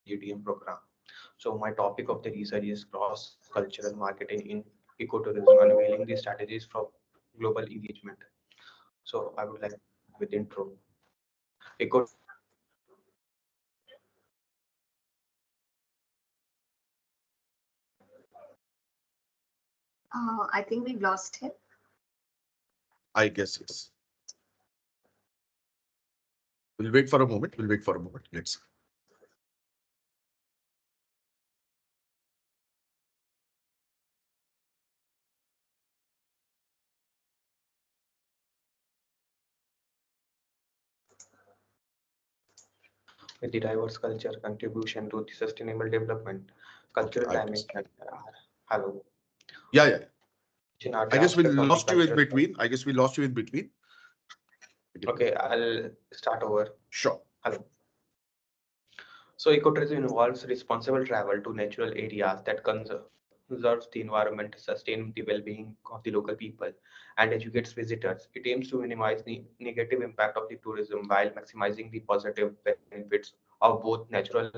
GDM program. So my topic of the research is cross-cultural marketing in ecotourism, unveiling the strategies for global engagement. So I would like with intro. Ecotourism is the concept of promoting environmental conservation, supporting local economics, and fostering cultural exchange. I think we've lost him. I guess yes. We'll wait for a moment. We'll wait for a moment. Let's. With the diverse culture contribution to the sustainable development, cultural I guess. dimension. Hello. Yeah, yeah. Are I the guess we aspect of the lost you in cultural. between. I guess we lost you in between. Okay, I'll start over. Sure. Hello. So ecotourism involves responsible travel to natural areas that conserves the environment, sustain the well-being of the local people, and educates visitors. It aims to minimize the negative impact of the tourism while maximizing the positive benefits of both natural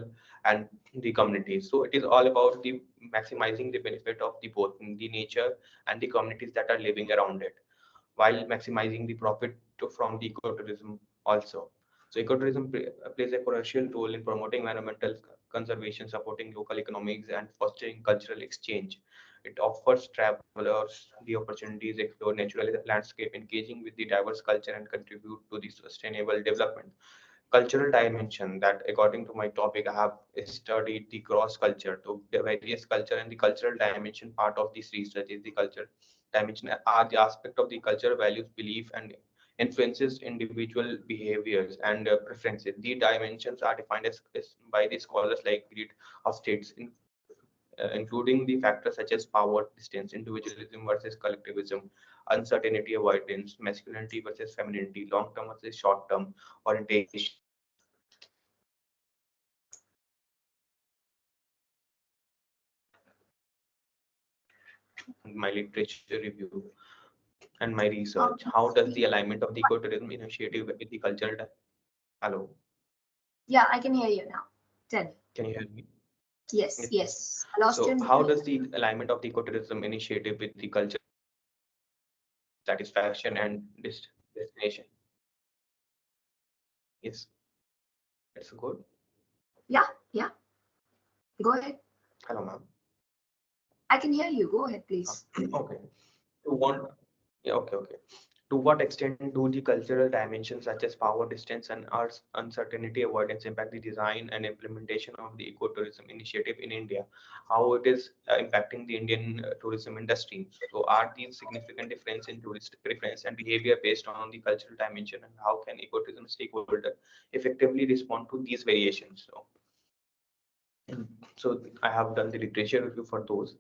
and the communities. So it is all about the maximizing the benefit of the both the nature and the communities that are living around it, while maximizing the profit from the ecotourism also. So ecotourism plays a crucial role in promoting environmental conservation, supporting local economics, and fostering cultural exchange. It offers travelers the opportunities to explore natural landscape, engaging with the diverse culture, and contribute to the sustainable development. Cultural dimension, that according to my topic, I have studied the cross culture to the various culture, and the cultural dimension part of this research is the culture dimension are the aspect of the culture values, belief, and influences individual behaviors and preferences. The dimensions are defined as by the scholars like grid of states, including the factors such as power, distance, individualism versus collectivism, uncertainty avoidance, masculinity versus femininity, long term versus short term orientation. My literature review and my research. Um, How does the alignment of the ecotourism initiative with the cultural? Hello, yeah, I can hear you now. Tell me. can you hear me? Yes, Yes. yes. I lost you So, in how between. does the alignment of the ecotourism initiative with the cultural satisfaction and destination? Yes, that's good. Yeah, yeah. Go ahead. Hello, ma'am. I can hear you. Go ahead, please. Okay. To want, yeah, okay. To what extent do the cultural dimensions such as power, distance, and uncertainty avoidance impact the design and implementation of the ecotourism initiative in India? How it is impacting the Indian tourism industry? So, are these significant difference in tourist preference and behavior based on the cultural dimension, and how can ecotourism stakeholder effectively respond to these variations? So I have done the literature review for those.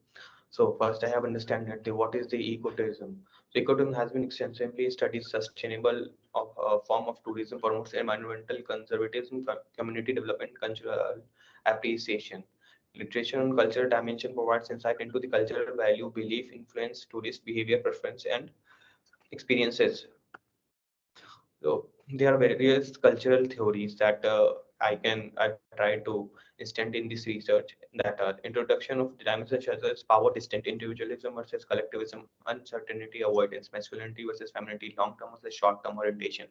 So first, I have understand that what is the ecotourism. So ecotourism has been extensively studied. Sustainable form of tourism promotes environmental conservatism, community development, cultural appreciation. Literature on cultural dimension provides insight into the cultural value, belief, influence, tourist behavior, preference, and experiences. So there are various cultural theories that I try to instant in this research, that introduction of dimensions such as power, distant, individualism versus collectivism, uncertainty avoidance, masculinity versus femininity, long term versus short term orientation,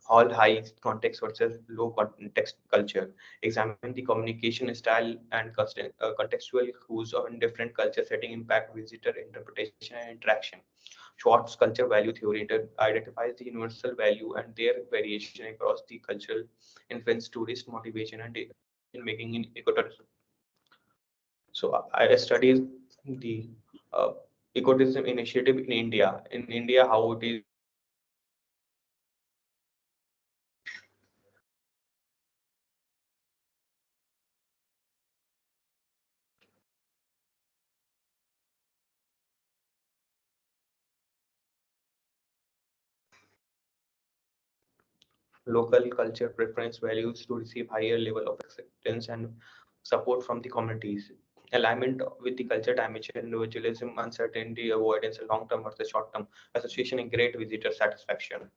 all high context versus low context culture. Examine the communication style and contextual cues in different culture setting impact visitor interpretation and interaction. Schwartz culture value theory identifies the universal value and their variation across the cultural influence, tourist motivation, and decision making in ecotourism. So I studied the uh, ecotourism initiative in India. In India, how it is local culture preference values to receive higher level of acceptance and support from the communities. Alignment with the culture dimension, individualism, uncertainty, avoidance, long term versus short term association, and great visitor satisfaction.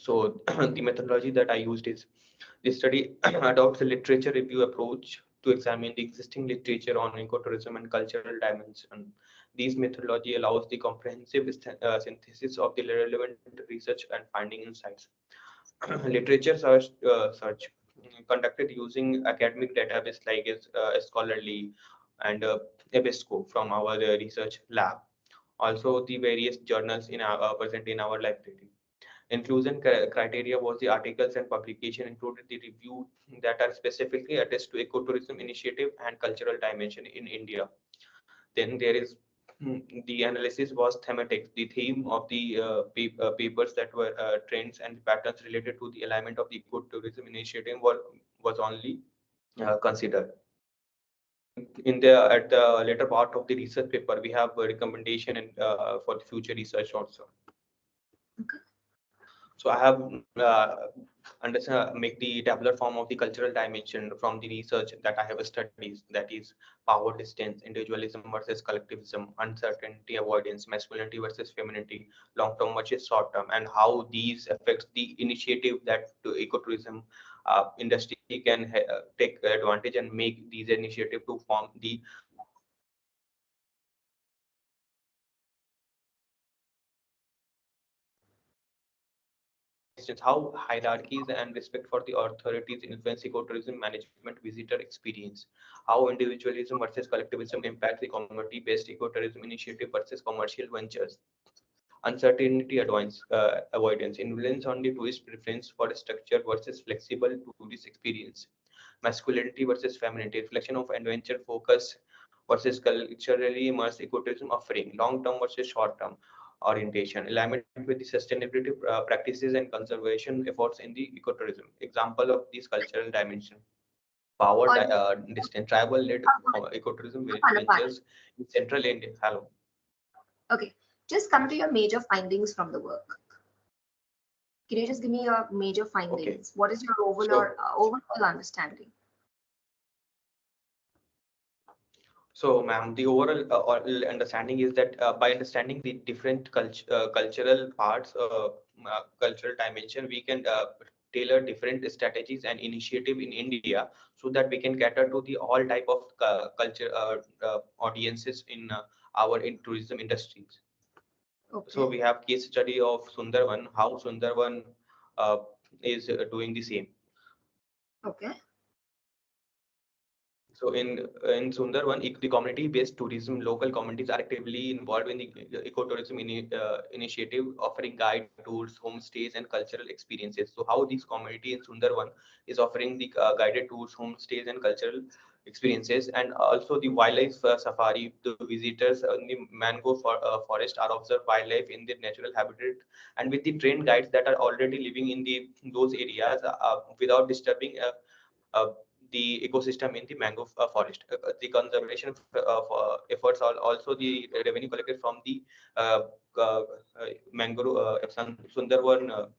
So the methodology that I used is the study adopts a literature review approach to examine the existing literature on ecotourism and cultural dimension. This methodology allows the comprehensive synthesis of the relevant research and finding insights. Literature search conducted using academic database like Scholarly and Ebisco from our research lab. Also, the various journals in present in our library. Inclusion criteria was the articles and publication included the review that are specifically addressed to ecotourism initiative and cultural dimension in India. Then there is the analysis was thematic. The theme of the papers that were trends and patterns related to the alignment of the ecotourism initiative was only considered. In the at the later part of the research paper, we have a recommendation and for the future research also. Okay. So I have make the tabular form of the cultural dimension from the research that I have studied, that is power distance, individualism versus collectivism, uncertainty avoidance, masculinity versus femininity, long term versus short term, and how these affects the initiative that the ecotourism industry can take advantage and make these initiative to form the instance, how hierarchies and respect for the authorities influence ecotourism management visitor experience, how individualism versus collectivism impacts the community-based ecotourism initiative versus commercial ventures, uncertainty avoidance, influence on the tourist preference for structure versus flexible tourist experience, masculinity versus femininity, reflection of adventure focus versus culturally immersed ecotourism offering, long-term versus short-term orientation, alignment with the sustainability practices and conservation efforts in the ecotourism. Example of these cultural dimension. Power All right. distance travel-led All ecotourism right. ventures in central India. Hello. Okay. Just come to your major findings from the work. Can you just give me your major Okay. findings? What is your So overall understanding? So, ma'am, the overall understanding is that by understanding the different cultural parts, cultural dimension, we can tailor different strategies and initiative in India so that we can cater to the all type of culture audiences in our in tourism industries. So Okay. we have case study of Sundarban, how Sundarban uh, is doing the same. Okay. So in Sundarban, the community-based tourism, local communities are actively involved in the ecotourism initiative, offering guide tours, homestays, and cultural experiences. So how this community in Sundarban is offering the guided tours, homestays, and cultural experiences, and also the wildlife safari. The visitors in the mangrove forest are observed wildlife in their natural habitat, and with the trained guides that are already living in the those areas without disturbing. Uh, the ecosystem in the mangrove forest. The conservation efforts are also the revenue collected from the uh, uh, mangrove Sundarban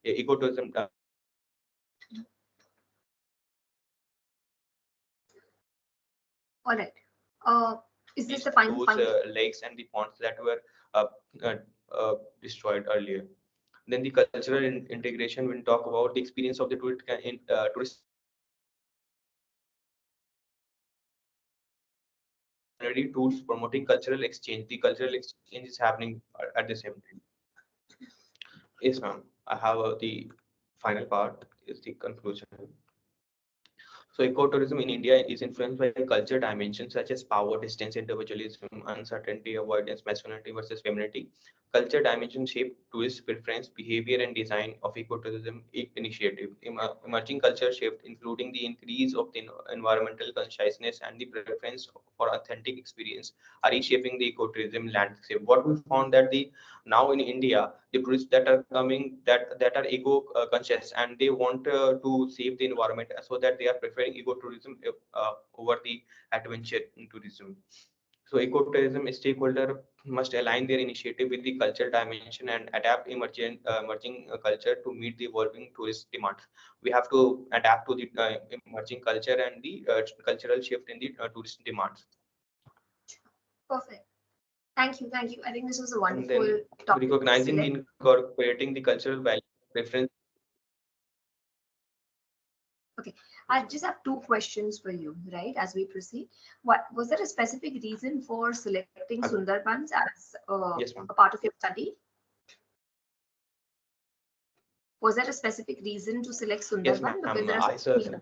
ecotourism All right. Is this the final those finding? lakes and the ponds that were uh, uh, destroyed earlier. Then the cultural integration, when talk about the experience of the tourist culinary tools promoting cultural exchange. The cultural exchange is happening at the same time. Yes, ma'am. I have the final part is the conclusion. So ecotourism in India is influenced by culture dimensions such as power, distance, individualism, uncertainty, avoidance, masculinity versus femininity. Culture dimensions shape tourist preference, behavior, and design of ecotourism initiative. Emerging culture shift, including the increase of the environmental consciousness and the preference for authentic experience, are reshaping the ecotourism landscape. What we found that the now in India, the tourists that are coming that are eco conscious and they want to save the environment, so that they are preferring ecotourism over the adventure tourism. So ecotourism stakeholder must align their initiative with the cultural dimension and adapt emerging culture to meet the evolving tourist demands. We have to adapt to the emerging culture and the cultural shift in the tourist demands. Perfect. Thank you. Thank you. I think this was a And wonderful then topic to recognizing the select. incorporating the cultural value preference I just have two questions for you, right? As we proceed, what was there a specific reason for selecting Sundarbans as Yes, ma'am. a part of your study? Was there a specific reason to select Yes, Sundarban? Because ma'am. there are so many.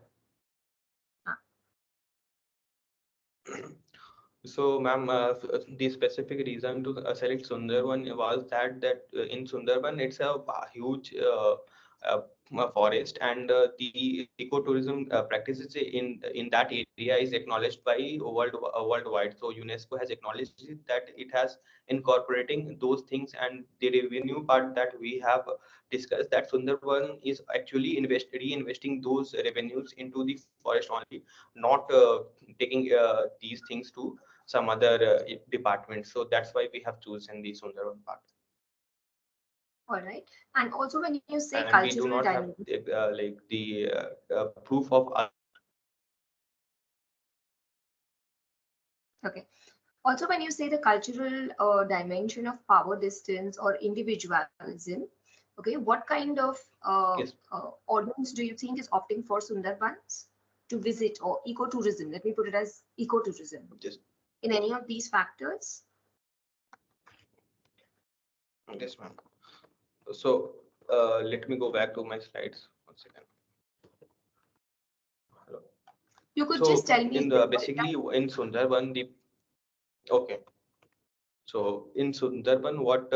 So, ma'am, the specific reason to select Sundarban was that in Sundarban it's a huge uh, forest, and the ecotourism practices in that area is acknowledged by worldwide. So UNESCO has acknowledged it, that it has incorporating those things, and the revenue part that we have discussed, that Sundarban is actually reinvesting those revenues into the forest only, not taking these things to some other departments. So that's why we have chosen the Sundarban part. All right. And also when you say And we do cultural not have dynamics, like the proof of okay. Also, when you say the cultural dimension of power distance or individualism, okay, what kind of yes, audience do you think is opting for Sundarbans to visit, or ecotourism? Let me put it as ecotourism. just In any of these factors? yes, ma'am. So let me go back to my slides. One second. Hello. You could just So tell me. in the basically in Sundarban, the okay. So in Sundarban, what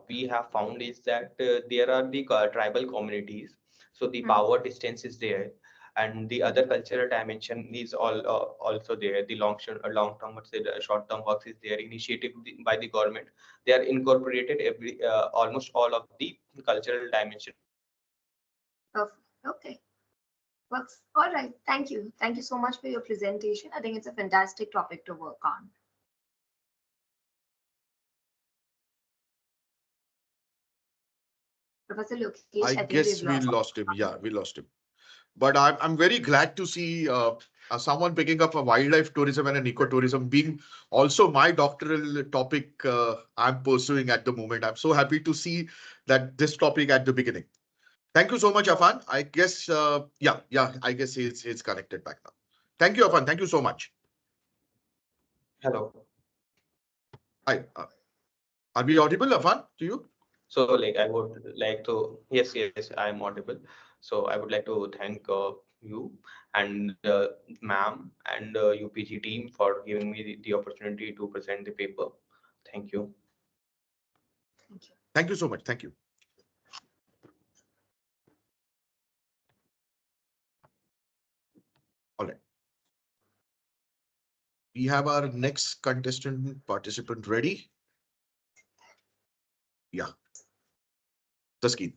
we have found is that there are the tribal communities. So the power distance is there, and the other cultural dimension is also there. The long term, what's the short term works is there. Initiative by the government. They are incorporated every almost all of the cultural dimension. Okay. Works. All right. Thank you. Thank you so much for your presentation. I think it's a fantastic topic to work on. Professor Lokesh, I I think we've guess we lost. lost him. Yeah, we lost him. But I'm very glad to see someone picking up a wildlife tourism and an ecotourism being also my doctoral topic I'm pursuing at the moment. I'm so happy to see that this topic at the beginning. Thank you so much, Afan. I guess, yeah, I guess he's connected back now. Thank you, Afan. Thank you so much. Hello. Hi. Are we audible, Afan, to you? So like I would like to, yes, I am audible. So I would like to thank you and ma'am and UPG team for giving me the opportunity to present the paper. Thank you. Thank you. Thank you so much. Thank you. All right. We have our next contestant participant ready. Yeah. Taskeen.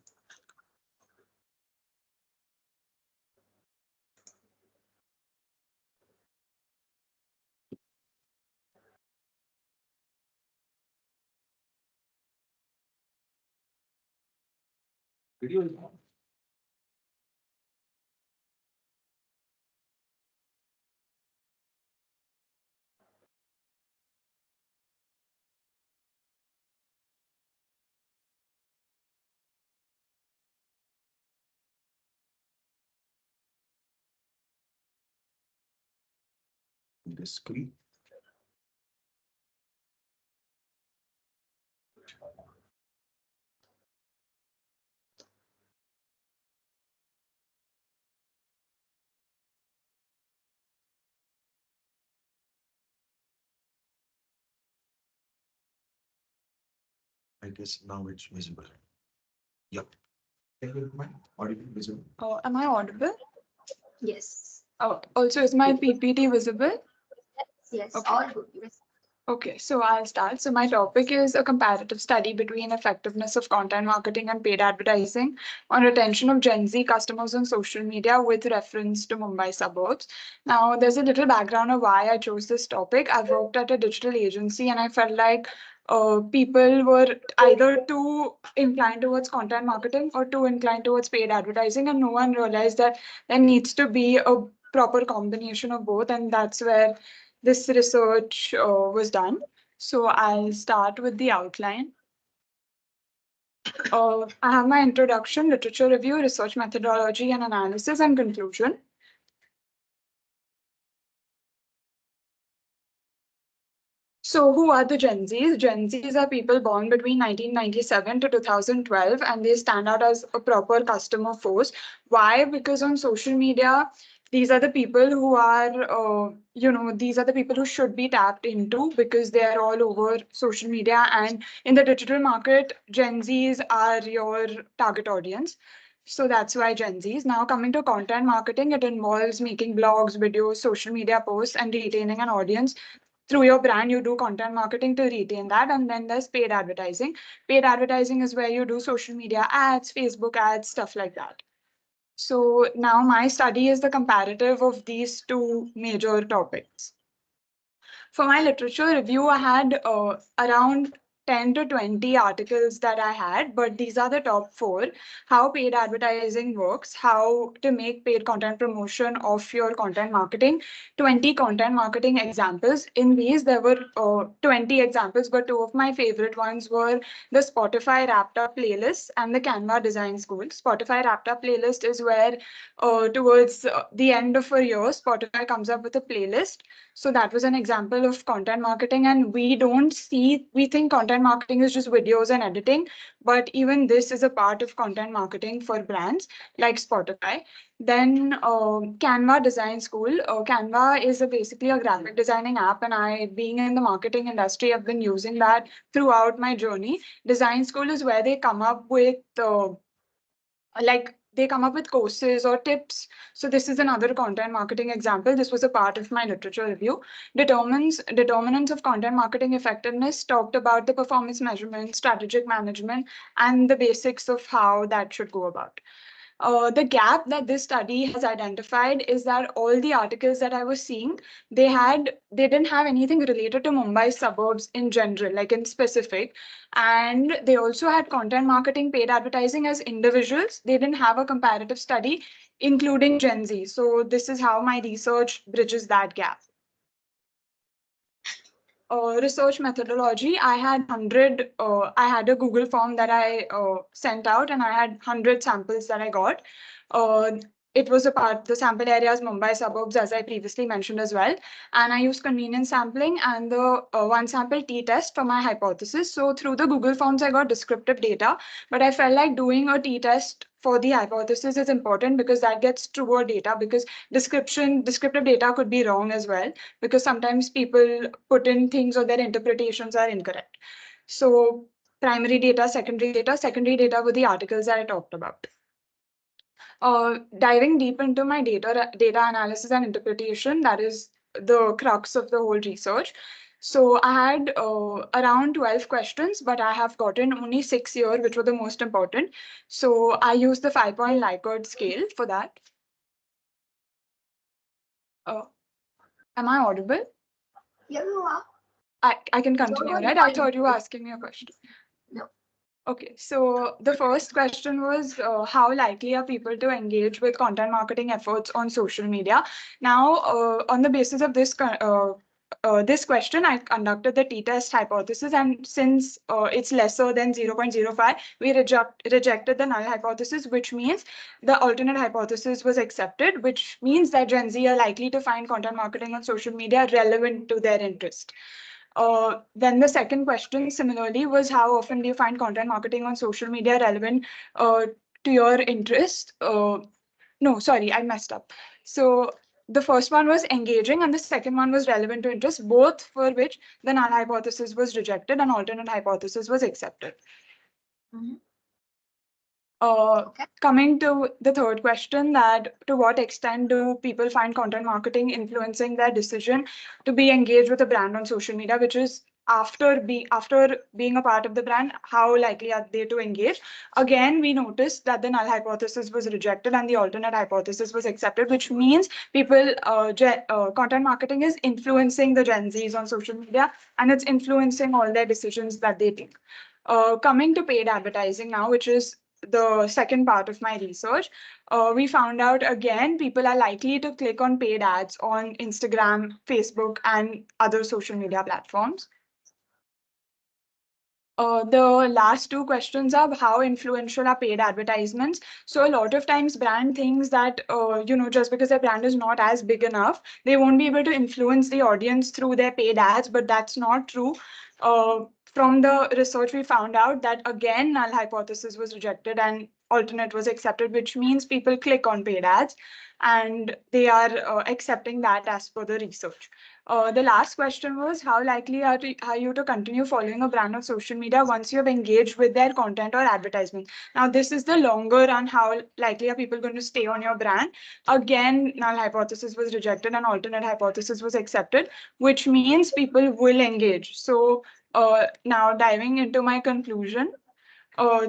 Video is on. The screen. I guess now it's visible. Yep. Audible, visible. Oh, am I audible? Yes. Oh, also is my PPT visible? Yes. Okay. All good. Yes. Okay, so I'll start. So my topic is a comparative study between effectiveness of content marketing and paid advertising on retention of Gen Z customers on social media with reference to Mumbai suburbs. Now, there's a little background of why I chose this topic. I've worked at a digital agency and I felt like people were either too inclined towards content marketing or too inclined towards paid advertising, and no one realized that there needs to be a proper combination of both, and that's where this research was done. So I'll start with the outline. I have my introduction, literature review, research methodology and analysis, and conclusion. So who are the Gen Zs? Gen Zs are people born between 1997 to 2012, and they stand out as a proper customer force. Why? Because on social media, these are the people who are, these are the people who should be tapped into because they are all over social media. And in the digital market, Gen Zs are your target audience. So that's why Gen Zs. Now coming to content marketing, it involves making blogs, videos, social media posts, and retaining an audience through your brand. You do content marketing to retain that, and then there's paid advertising. Paid advertising is where you do social media ads, Facebook ads, stuff like that. So now my study is the comparative of these two major topics. For my literature review, I had around 10 to 20 articles that I had, but these are the top four. How paid advertising works, how to make paid content promotion of your content marketing, 20 content marketing examples. In these, there were 20 examples, but two of my favorite ones were the Spotify Wrapped Up playlist and the Canva Design School. Spotify Wrapped Up playlist is where towards the end of a year, Spotify comes up with a playlist. So that was an example of content marketing. And we think content marketing is just videos and editing, but even this is a part of content marketing for brands like Spotify. Then Canva Design School. Canva is basically a graphic designing app, and I, being in the marketing industry, I've been using that throughout my journey. Design School is where they come up with they come up with courses or tips. So this is another content marketing example. This was a part of my literature review. Determinants of content marketing effectiveness talked about the performance measurement, strategic management, and the basics of how that should go about. The gap that this study has identified is that all the articles that I was seeing, they didn't have anything related to Mumbai suburbs in general, like in specific. And they also had content marketing, paid advertising as individuals. They didn't have a comparative study, including Gen Z. So this is how my research bridges that gap. Research methodology, I had a Google form that I sent out, and I had 100 samples that I got. It was the sample areas, Mumbai suburbs, as I previously mentioned as well. And I used convenience sampling and the one sample t-test for my hypothesis. So through the Google Forms, I got descriptive data, but I felt like doing a t-test for the hypothesis is important because that gets truer data, because descriptive data could be wrong as well, because sometimes people put in things or their interpretations are incorrect. So primary data, secondary data were the articles that I talked about. Diving deep into my data analysis and interpretation, that is the crux of the whole research. So I had around 12 questions, but I have gotten only 6 here, which were the most important. So I used the 5-point Likert scale for that. Am I audible? Yeah, you are. I can continue, right? I thought you were asking me a question. No. Okay, so the first question was how likely are people to engage with content marketing efforts on social media? Now, on the basis of this question, I conducted the t-test hypothesis, and since it's lesser than 0.05, we rejected the null hypothesis, which means the alternate hypothesis was accepted, which means that Gen Z are likely to find content marketing on social media relevant to their interest. Then the second question, similarly, was how often do you find content marketing on social media relevant to your interest? No, sorry, I messed up. So the first one was engaging and the second one was relevant to interest, both for which the null hypothesis was rejected and alternate hypothesis was accepted. Mhm. Coming to the third question, that to what extent do people find content marketing influencing their decision to be engaged with a brand on social media, which is after being a part of the brand, how likely are they to engage? Again, we noticed that the null hypothesis was rejected and the alternate hypothesis was accepted, which means content marketing is influencing the Gen Zs on social media, and it's influencing all their decisions that they take. Coming to paid advertising now, which is the second part of my research, we found out again people are likely to click on paid ads on Instagram, Facebook, and other social media platforms. The last two questions are how influential are paid advertisements. So a lot of times brand thinks that, just because their brand is not as big enough, they won't be able to influence the audience through their paid ads, but that's not true. From the research, we found out that again, null hypothesis was rejected and alternate was accepted, which means people click on paid ads and they are accepting that as per the research. The last question was how likely are you to continue following a brand on social media once you have engaged with their content or advertisement? Now, this is the longer run. How likely are people going to stay on your brand? Again, null hypothesis was rejected and alternate hypothesis was accepted, which means people will engage. So now diving into my conclusion,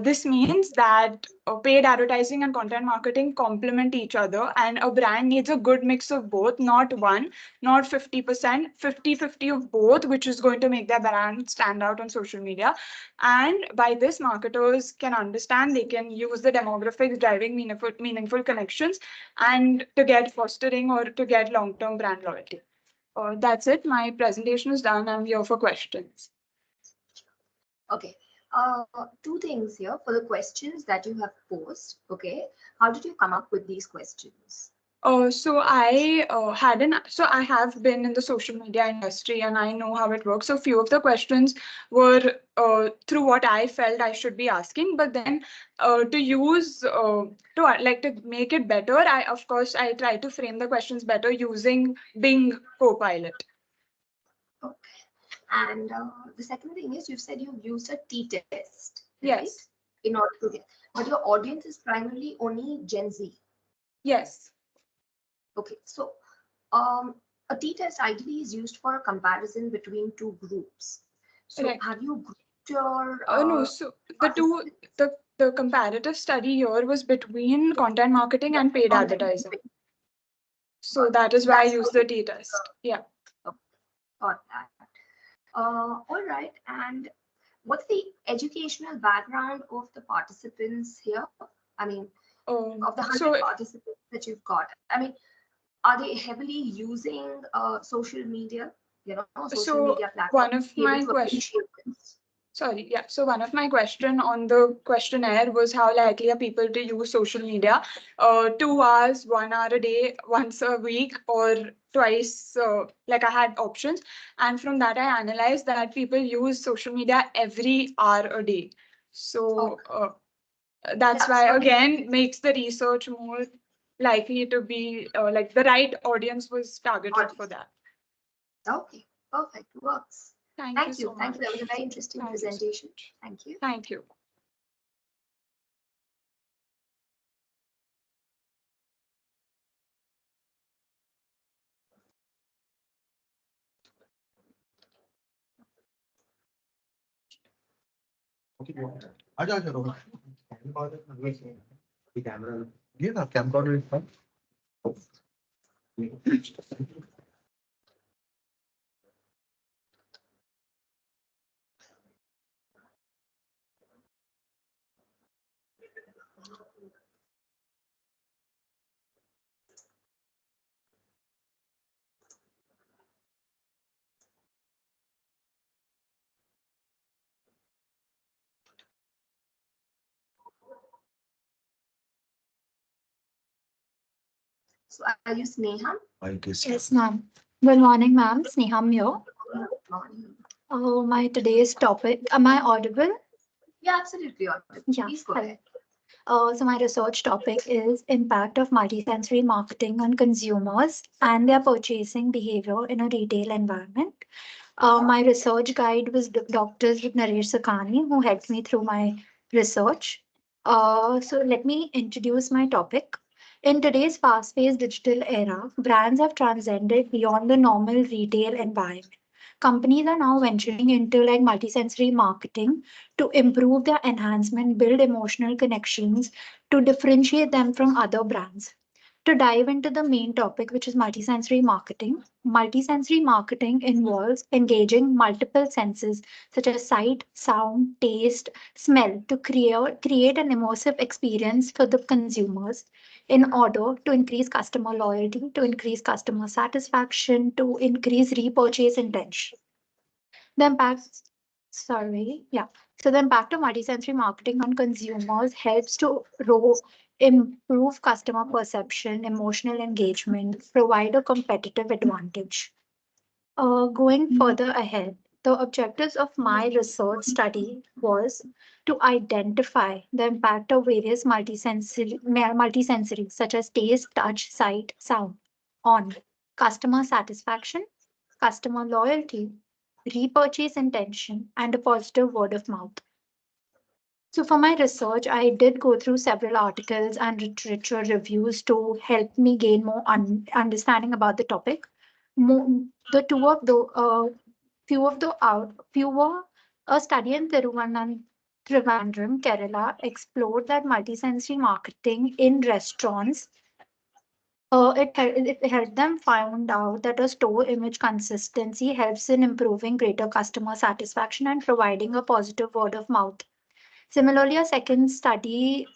this means that paid advertising and content marketing complement each other, and a brand needs a good mix of both, not one, not 50%, 50-50 of both, which is going to make their brand stand out on social media. And by this, marketers can understand, they can use the demographics driving meaningful connections and to get fostering or to get long-term brand loyalty. That's it. My presentation is done. I'm here for questions. Okay. Two things here for the questions that you have posed. Okay. How did you come up with these questions? So I have been in the social media industry and I know how it works. So few of the questions were through what I felt I should be asking, but then to make it better, I try to frame the questions better using Bing Copilot. Okay. And the second thing is, you said you've used a t-test, right? Yes. In order to get, but your audience is primarily only Gen Z. Yes. Okay, so a t-test ideally is used for a comparison between two groups. So Right. have you grouped your No, so the comparative study here was between content marketing and paid advertising. So that is why I use the t-test. Yeah. Got that. All right. And what's the educational background of the participants here? I mean, of the 100 participants that you've got, I mean, are they heavily using social media? Social media platforms. One of my questions. Sorry, yeah. So one of my question on the questionnaire was how likely are people to use social media? 2 hours, 1 hour a day, once a week, or twice. Like I had options, and from that I analyzed that people use social media every hour a day. So that's why again makes the research more likely to be like the right audience was targeted for that. Okay, perfect, works. Thank you so much. Thank you. That was a very interesting presentation. Thank you. Thank you. Okay. आजा आजा Rohan camera ये ना camera So are you Sneha? I guess. Yes, ma'am. Good morning, ma'am. Sneham here. Good morning. Oh, my today's topic. Am I audible? Yeah, absolutely audible. Yeah. Please go ahead. So my research topic is impact of multisensory marketing on consumers and their purchasing behavior in a retail environment. My research guide was Dr. Naresh Sakhani, who helped me through my research. So let me introduce my topic. In today's fast-paced digital era, brands have transcended beyond the normal retail environment. Companies are now venturing into like multisensory marketing to improve their enhancement, build emotional connections, to differentiate them from other brands. To dive into the main topic, which is multisensory marketing involves engaging multiple senses such as sight, sound, taste, smell to create an immersive experience for the consumers in order to increase customer loyalty, to increase customer satisfaction, to increase repurchase intention. The impacts, sorry, yeah. So the impact of multisensory marketing on consumers helps to improve customer perception, emotional engagement, provide a competitive advantage. Going further ahead, the objectives of my research study was to identify the impact of various multisensory such as taste, touch, sight, sound on customer satisfaction, customer loyalty, repurchase intention, and a positive word of mouth. So for my research, I did go through several articles and literature reviews to help me gain more understanding about the topic. The two of the fewer a study in Trivandrum, Kerala, explored that multisensory marketing in restaurants. It helped them find out that a store image consistency helps in improving greater customer satisfaction and providing a positive word of mouth. Similarly, a second study,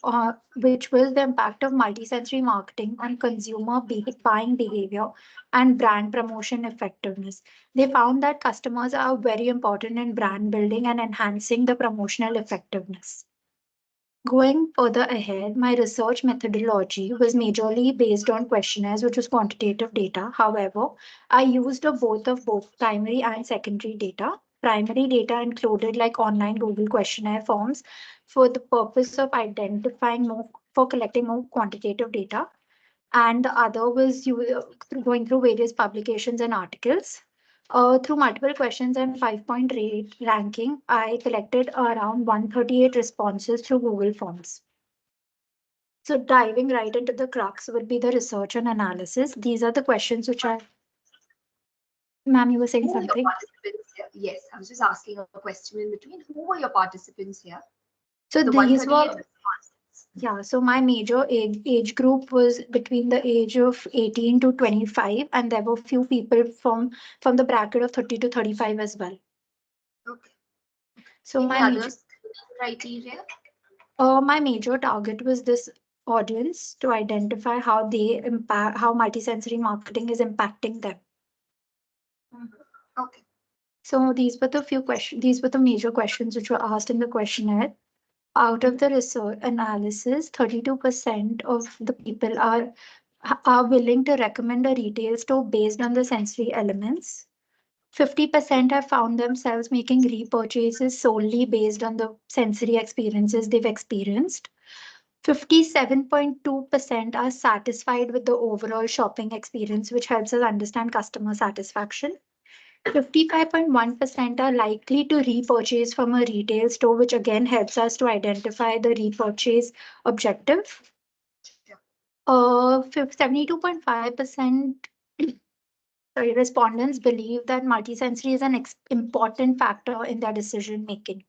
which was the impact of multisensory marketing on consumer buying behavior and brand promotion effectiveness. They found that customers are very important in brand building and enhancing the promotional effectiveness. Going further ahead, my research methodology was majorly based on questionnaires, which was quantitative data. However, I used both primary and secondary data. Primary data included like online Google questionnaire forms for the purpose of for collecting more quantitative data. And the other was going through various publications and articles. Through multiple questions and 5-point rate ranking, I collected around 138 responses through Google Forms. So diving right into the crux would be the research and analysis. These are the questions which are. Ma'am, you were saying something? Yes, I was just asking a question in between. Who were your participants here? So these were. Yeah, so my major age group was between the age of 18 to 25, and there were few people from the bracket of 30 to 35 as well. Okay. So criteria? My major target was this audience to identify how multisensory marketing is impacting them. Okay. So these were the major questions which were asked in the questionnaire. Out of the research analysis, 32% of the people are willing to recommend a retail store based on the sensory elements. 50% have found themselves making repurchases solely based on the sensory experiences they've experienced. 57.2% are satisfied with the overall shopping experience, which helps us understand customer satisfaction. 55.1% are likely to repurchase from a retail store, which again helps us to identify the repurchase objective. 72.5% respondents believe that multisensory is an important factor in their decision making.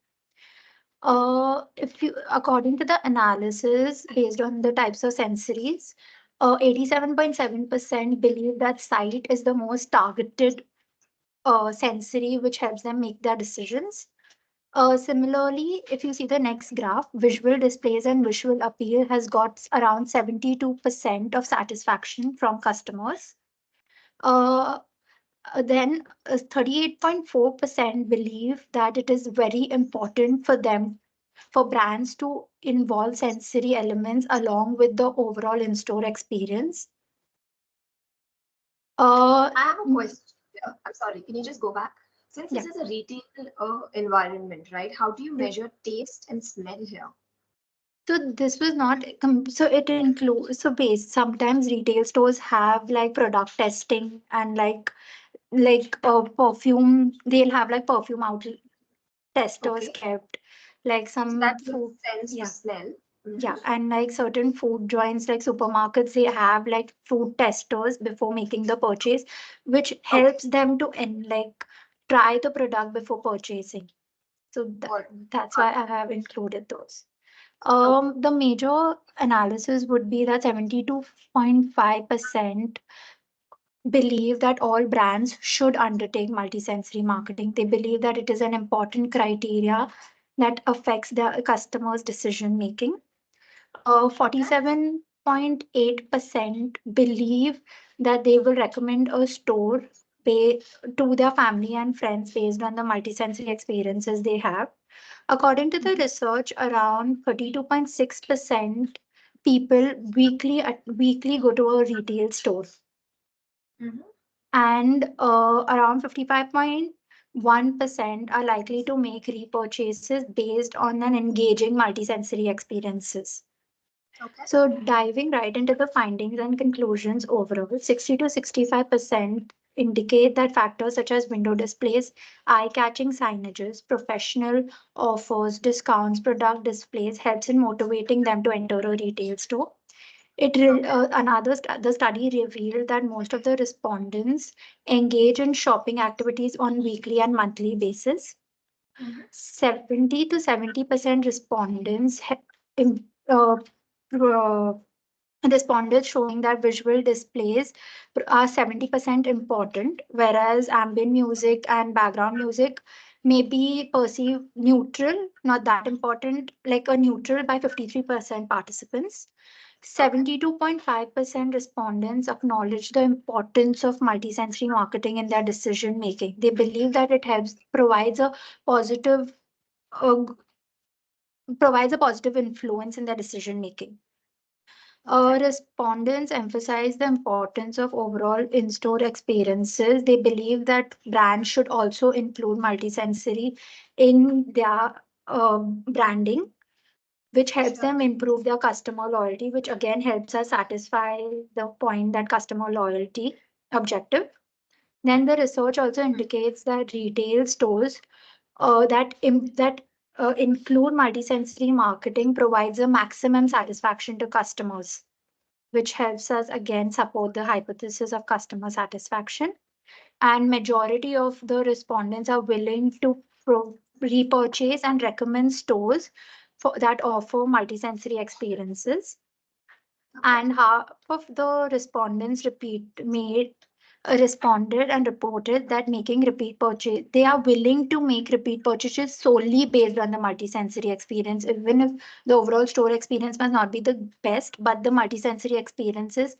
According to the analysis based on the types of sensories, 87.7% believe that sight is the most targeted sensory, which helps them make their decisions. Similarly, if you see the next graph, visual displays and visual appeal has got around 72% of satisfaction from customers. Then 38.4% believe that it is very important for brands to involve sensory elements along with the overall in-store experience. I have a question. I'm sorry, can you just go back? Since this is a retail environment, right? How do you measure taste and smell here? So this was not, so it includes, sometimes retail stores have like product testing and like perfume, they'll have like perfume outlet testers kept, like some food. Smell. Yeah, and like certain food joints like supermarkets, they have like food testers before making the purchase, which helps them to try the product before purchasing. So that's why I have included those. The major analysis would be that 72.5% believe that all brands should undertake multisensory marketing. They believe that it is an important criteria that affects the customer's decision making. 47.8% believe that they will recommend a store to their family and friends based on the multisensory experiences they have. According to the research, around 32.6% people weekly go to a retail store, Mhm. and around 55.1% are likely to make repurchases based on an engaging multisensory experiences. Okay. So diving right into the findings and conclusions overall, 60 to 65% indicate that factors such as window displays, eye-catching signages, professional offers, discounts, product displays helps in motivating them to enter a retail store. The study revealed that most of the respondents engage in shopping activities on weekly and monthly basis. Mhm. 70 to 70% im- uh, uh, responded showing that visual displays are 70% important, whereas ambient music and background music may be perceived neutral, not that important, like a neutral by 53% participants. 72.5% respondents acknowledge the importance of multisensory marketing in their decision making. They believe that it positive uh, provides a positive influence in their decision making. Respondents emphasize the importance of overall in-store experiences. They believe that brands should also include multisensory in their branding, which helps Sure. them improve their customer loyalty, which again helps us satisfy the point that customer loyalty objective. Then the research also indicates that retail stores that include multisensory marketing provides a maximum satisfaction to customers, which helps us again support the hypothesis of customer satisfaction. And majority of the respondents are willing to repurchase and recommend stores that offer multisensory experiences. And half of the respondents responded and reported that making repeat purchase, they are willing to make repeat purchases solely based on the multisensory experience, even if the overall store experience must not be the best, but the multisensory experiences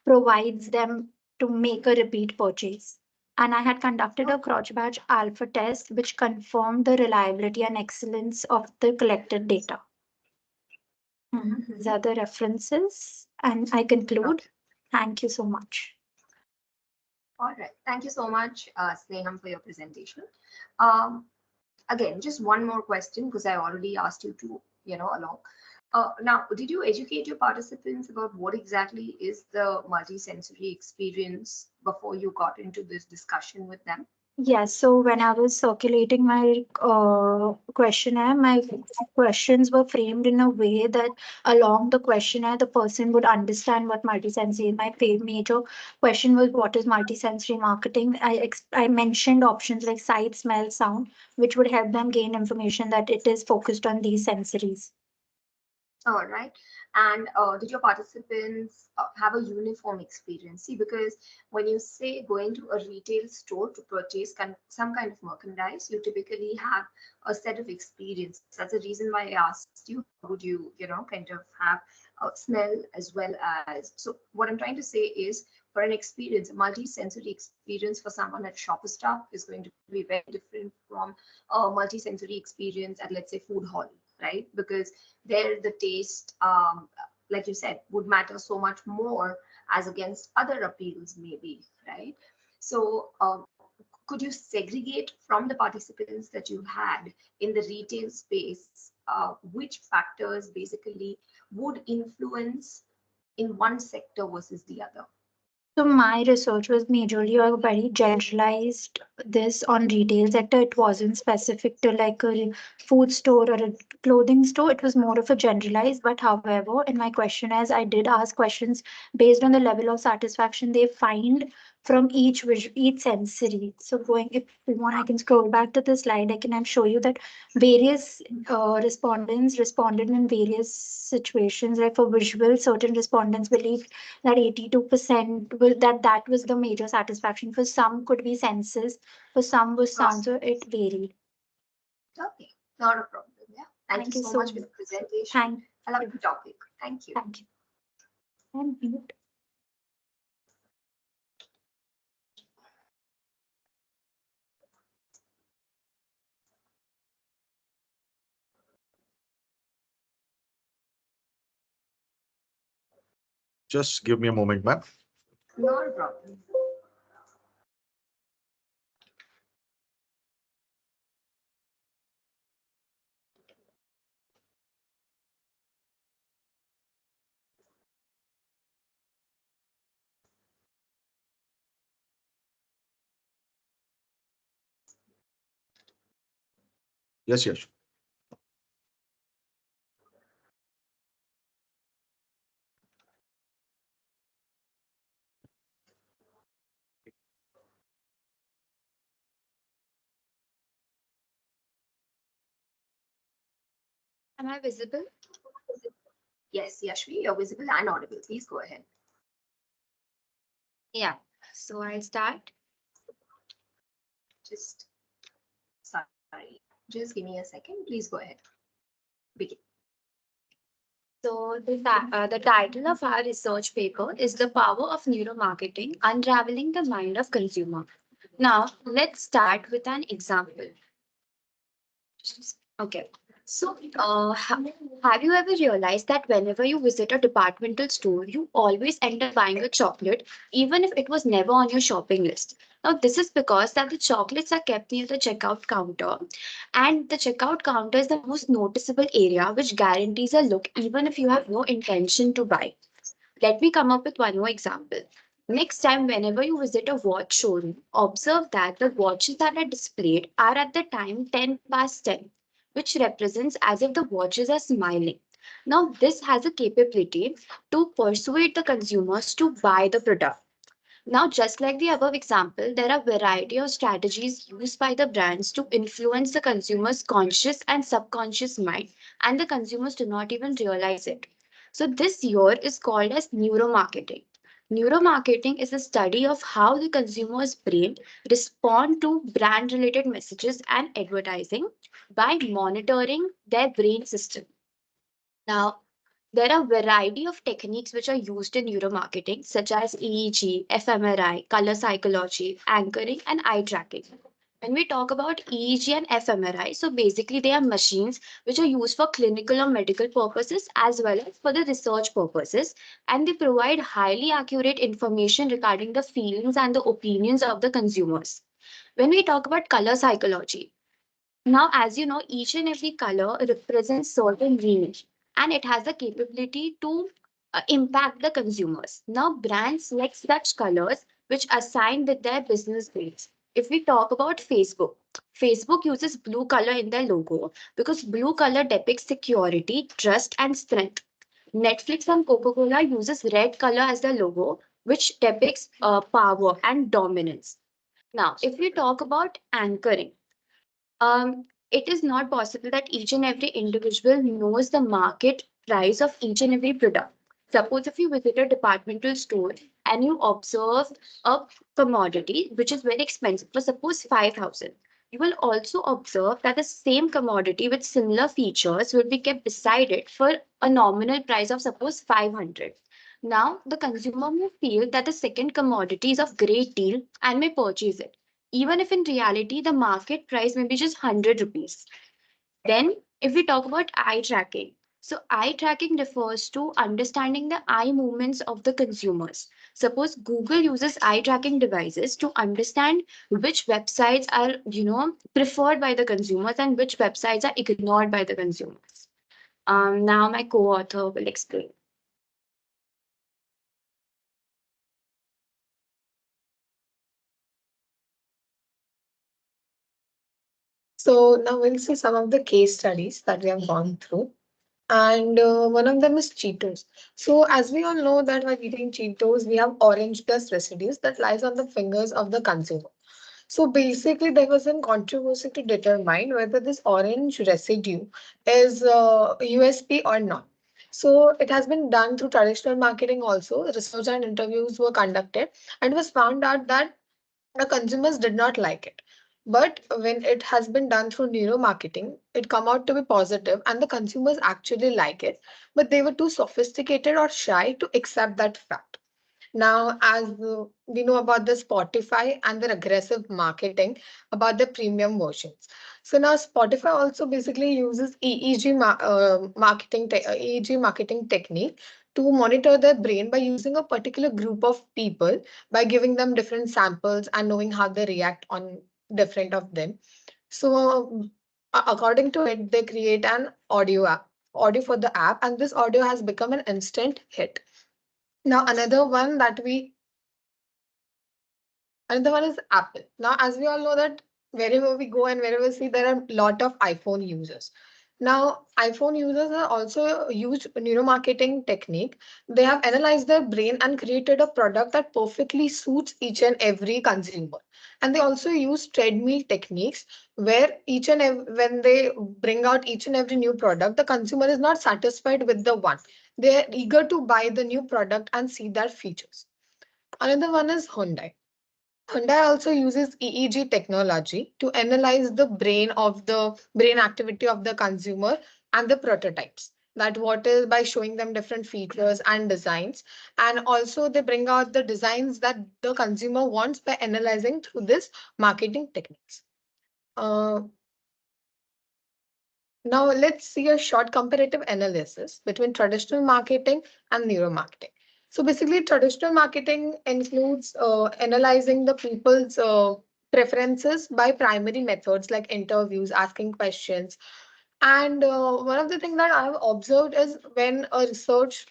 provides them to make a repeat purchase. And I had conducted a Crouch Batch alpha test, which confirmed the reliability and excellence of the collected data. These are the references, and I conclude. Thank you so much. All right. Thank you so much, Sneham, for your presentation. Um, Again, just one more question because I already asked you to, along. Now, did you educate your participants about what exactly is the multisensory experience before you got into this discussion with them? Yes, so when I was circulating my questionnaire, my questions were framed in a way that along the questionnaire, the person would understand what multisensory is. My major question was, what is multisensory marketing? I mentioned options like sight, smell, sound, which would help them gain information that it is focused on these sensories. All right. And did your participants have a uniform experience? See, because when you say going to a retail store to purchase some kind of merchandise, you typically have a set of experience. That's the reason why I asked you, how would you, kind of have smell as well as. So what I'm trying to say is, for an experience, a multi-sensory experience for someone at Shopper Stop is going to be very different from a multi-sensory experience at, let's say, Food Hall, right? Because there the taste, like you said, would matter so much more as against other appeals maybe, right? So could you segregate from the participants that you had in the retail space which factors basically would influence in one sector versus the other? So my research was majorly a very generalized this on retail sector. It wasn't specific to like a food store or a clothing store. It was more of a generalized. But however, in my questionnaires, I did ask questions based on the level of satisfaction they find from each sensory. So going, if you want, I can scroll back to the slide. I can show you that various respondents responded in various situations. Like for visual, certain respondents believe that 82% that was the major satisfaction. For some could be senses, for some was sound, so it varied. Okay, not a problem. Yeah. Thank you you so so much for much. the presentation. Thank I love you. the topic. Thank you. Thank you. And mute. Just give me a moment, ma'am. Not a problem. Yes, yes. Am I visible? Yes, Yashvi, you're visible and audible. Please go ahead. Yeah. So I'll start. Just sorry. Just give me a second. Please go ahead. Begin. So the title of our research paper is The Power of Neuromarketing, Unraveling the Mind of Consumer. Now, let's start with an example. Okay. So, have you ever realized that whenever you visit a departmental store, you always end up buying a chocolate, even if it was never on your shopping list? Now, this is because that the chocolates are kept near the checkout counter, and the checkout counter is the most noticeable area, which guarantees a look even if you have no intention to buy. Let me come up with one more example. Next time, whenever you visit a watch showroom, observe that the watches that are displayed are at the time 10 past 10, which represents as if the watches are smiling. Now, this has a capability to persuade the consumers to buy the product. Now, just like the above example, there are variety of strategies used by the brands to influence the consumer's conscious and subconscious mind, and the consumers do not even realize it. So, this here is called as neuromarketing. Neuromarketing is a study of how the consumer's brain respond to brand-related messages and advertising by monitoring their brain system. Now, there are a variety of techniques which are used in neuromarketing, such as EEG, fMRI, color psychology, anchoring, and eye tracking. When we talk about EEG and fMRI, so basically they are machines which are used for clinical or medical purposes as well as for the research purposes, and they provide highly accurate information regarding the feelings and the opinions of the consumers. When we talk about color psychology, now, as you know, each and every color represents certain meaning, and it has the capability to impact the consumers. Now, brands select such colors which assign with their business goals. If we talk about Facebook, Facebook uses blue color in their logo because blue color depicts security, trust, and strength. Netflix and Coca-Cola uses red color as their logo, which depicts power and dominance. Now, if we talk about anchoring, it is not possible that each and every individual knows the market price of each and every product. Suppose if you visit a departmental store and you observe a commodity which is very expensive, for suppose 5,000, you will also observe that the same commodity with similar features will be kept beside it for a nominal price of suppose 500. Now, the consumer may feel that the second commodity is of great deal and may purchase it even if in reality the market price may be just 100 rupees. Then, if we talk about eye tracking, so eye tracking refers to understanding the eye movements of the consumers. Suppose Google uses eye tracking devices to understand which websites are, preferred by the consumers and which websites are ignored by the consumers. Now my co-author will explain. So now we'll see some of the case studies that we have gone through. And one of them is Cheetos. So as we all know that while eating Cheetos, we have orange dust residues that lies on the fingers of the consumer. So basically, there was a controversy to determine whether this orange residue is USP or not. So it has been done through traditional marketing also. Research and interviews were conducted, and it was found out that the consumers did not like it. But when it has been done through neuromarketing, it come out to be positive and the consumers actually like it. But they were too sophisticated or shy to accept that fact. Now, as we know about the Spotify and their aggressive marketing about the premium versions. So now Spotify also basically uses EEG marketing EEG marketing technique to monitor their brain by using a particular group of people, by giving them different samples and knowing how they react on different of them. So according to it, they create an audio for the app, and this audio has become an instant hit. Now another one is Apple. Now, as we all know that wherever we go and wherever we see, there are a lot of iPhone users. Now, iPhone users are also used neuromarketing technique. They have analyzed their brain and created a product that perfectly suits each and every consumer. And they also use treadmill techniques where when they bring out each and every new product, the consumer is not satisfied with the one. They are eager to buy the new product and see their features. Another one is Hyundai. Hyundai also uses EEG technology to analyze the brain activity of the consumer and the prototypes. That what is by showing them different features and designs. And also they bring out the designs that the consumer wants by analyzing through this marketing techniques. Uh, Now let's see a short comparative analysis between traditional marketing and neuromarketing. So basically, traditional marketing includes analyzing the people's preferences by primary methods like interviews, asking questions. And one of the things that I've observed is when a research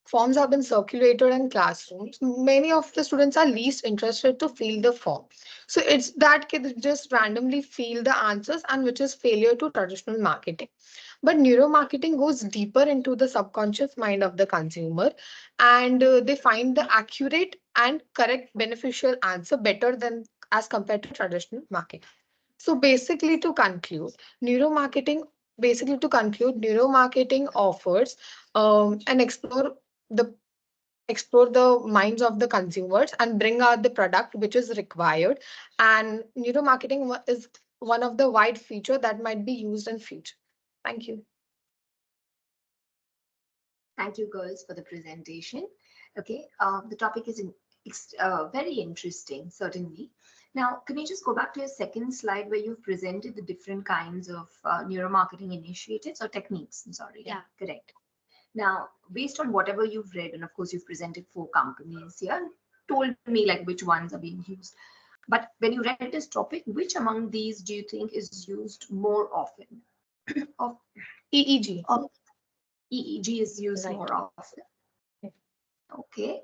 forms have been circulated in classrooms, many of the students are least interested to fill the form. So it's that kids just randomly fill the answers, and which is failure to traditional marketing. But neuromarketing goes deeper into the subconscious mind of the consumer, and they find the accurate and correct beneficial answer better than as compared to traditional marketing. So neuromarketing offers and the explore the minds of the consumers and bring out the product which is required. And is one of the wide feature that might be used in future. Thank you. Thank you, girls, for the presentation. Okay, the topic is very interesting, certainly. Now, can you just go back to your second slide where you've presented the different kinds of neuromarketing initiatives or techniques? I'm sorry. Yeah. Correct. Now, based on whatever you've read, and of course you've presented 4 companies here, told me like which ones are being used. But when you read this topic, which among these do you think is used more often? Of EEG. EEG is used Right. more often. Okay.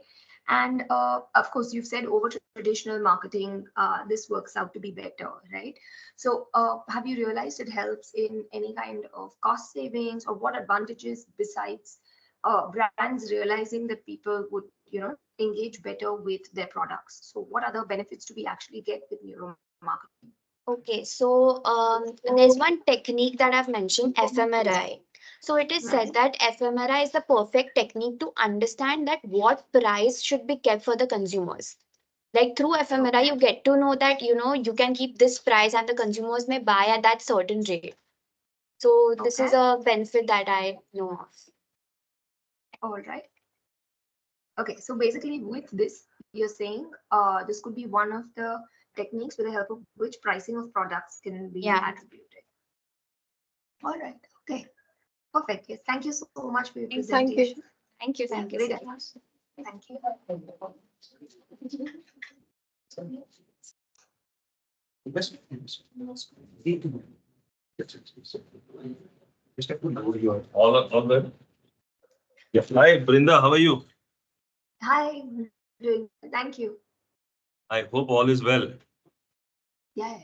And of course, you've said over traditional marketing, this works out to be better, right? So have you realized it helps in any kind of cost savings, or what advantages besides brands realizing that people would, engage better with their products? So what other benefits do we actually get with neuromarketing? Okay, so there's one technique that I've mentioned, fMRI. So it is said that fMRI is the perfect technique to understand that what price should be kept for the consumers. Like through fMRI, you get to know that, you can keep this price and the consumers may buy at that certain rate. So this is a benefit that I know of. All right. Okay, so basically with this, you're saying this could be one of the techniques with the help of which pricing of products can be attributed. All right. Okay. Perfect. Yes. Thank you so much for your presentation. Thank you. Thank you. Great. So much. Thank you. All good. Yeah. Hi, Brinda. How are you? Hi. Thank you. I hope all is well. Yeah.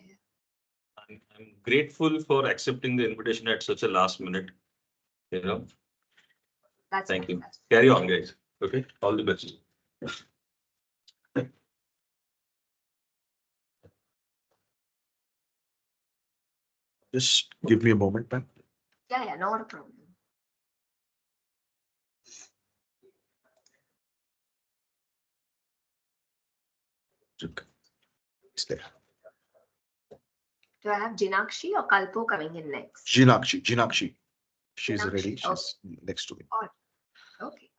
I'm grateful for accepting the invitation at such a last minute. Thank you. Carry on, guys. Okay. All the best. Just give me a moment, man. Yeah. Not a problem. It's there. Do I have Jinakshi or Kalpo coming in next? Jinakshi. She's Jinakshi, ready. She's next to me. Okay.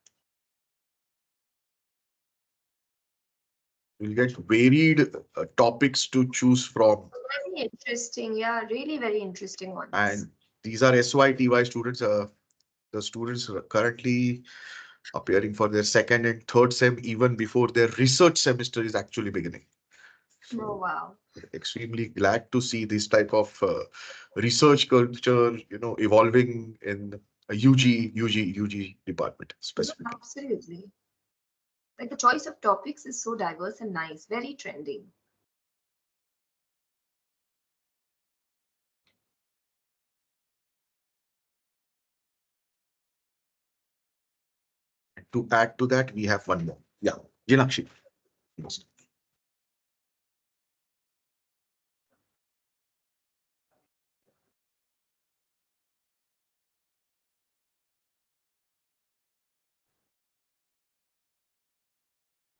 We'll get varied topics to choose from. Very interesting. Yeah, really very interesting ones. And these are SYTY students. The students currently appearing for their second and third sem even before their research semester is actually beginning. Oh, wow. Extremely glad to see this type of research culture, evolving in a UG department specifically. Absolutely. Like the choice of topics is so diverse and nice, very trending. To add to that, we have one more. Yeah, Jinakshi.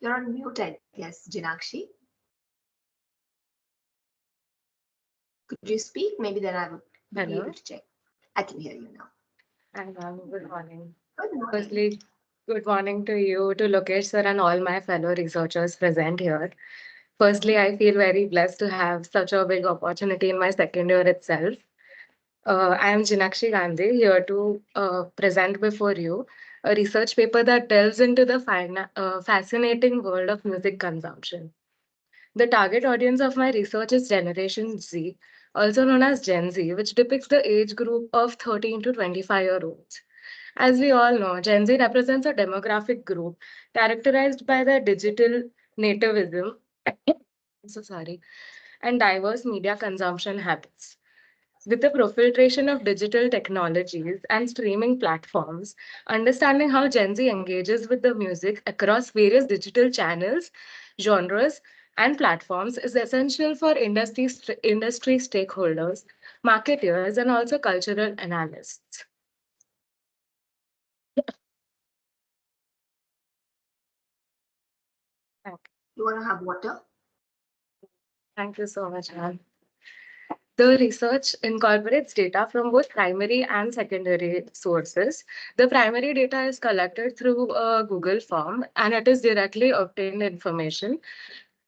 You're on mute, I guess, Jinakshi. Could you speak? Maybe then I would be Hello. able to check. I can hear you now. And good morning. Good morning. Firstly, good morning to you, to Lokesh sir, and all my fellow researchers present here. Firstly, I feel very blessed to have such a big opportunity in my second year itself. I am Jinakshi Gandhi, here to present before you a research paper that delves into the fascinating world of music consumption. The target audience of my research is Generation Z, also known as Gen Z, which depicts the age group of 13 to 25-year-olds. As we all know, Gen Z represents a demographic group characterized by their digital nativism, so sorry, and diverse media consumption habits. With the profiltration of digital technologies and streaming platforms, understanding how Gen Z engages with the music across various digital channels, genres, and platforms is essential for industry stakeholders, marketers, and also cultural analysts. Okay. You want to have water? Thank you so much, ma'am. The research incorporates data from both primary and secondary sources. The primary data is collected through a Google form and it is directly obtained information.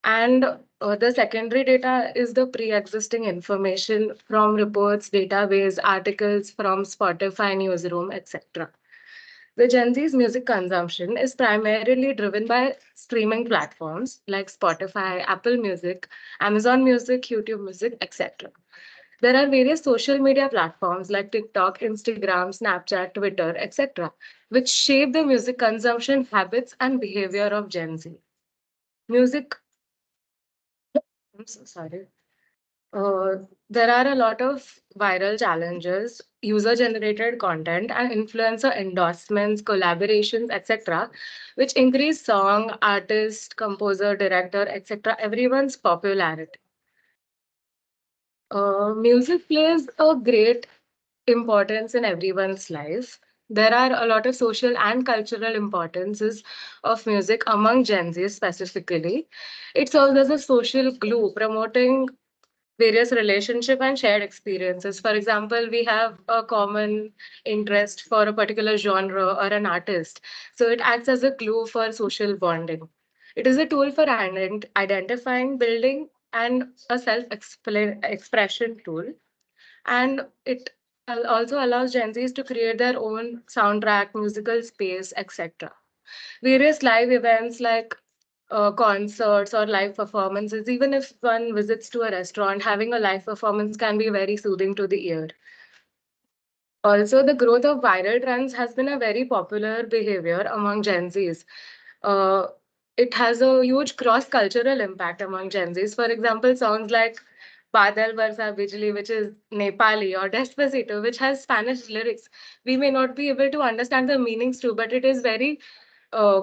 And the secondary data is the pre-existing information from reports, database, articles from Spotify newsroom, etc. The Gen Z's music consumption is primarily driven by streaming platforms like Spotify, Apple Music, Amazon Music, YouTube Music, etc. There are various social media platforms like TikTok, Instagram, Snapchat, Twitter, etc., which shape the music consumption habits and behavior of Gen Z. Music, I'm so sorry. There are a lot of viral challenges, user generated content, and influencer endorsements, collaborations, etc., which increase song, artist, composer, director, etc., everyone's popularity. Music plays a great importance in everyone's life. There are a lot of social and cultural importances of music among Gen Z specifically. It serves as a social glue, promoting various relationship and shared experiences. For example, we have a common interest for a particular genre or an artist. So it acts as a glue for social bonding. It is a tool for identifying, building, and a self-expression tool. And it also allows Gen Zs to create their own soundtrack, musical space, etc. Various live events like concerts or live performances, even if one visits to a restaurant, having a live performance can be very soothing to the ear. Also, the growth of viral trends has been a very popular behavior among Gen Zs. Uh, it has a huge cross-cultural impact among Gen Zs. For example, songs like Badal Barsa Bijli, which is Nepali, or Despacito, which has Spanish lyrics. We may not be able to understand the meanings too, but uh,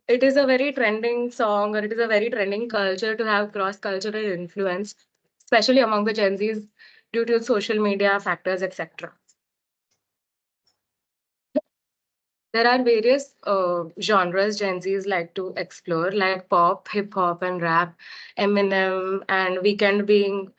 it is a very trending song, or it is a very trending culture to have cross-cultural influence, especially among the Gen Zs due to social media factors, etc. There are various genres Gen Zs like to explore, like pop, hip hop, and rap, Eminem, and Weekend being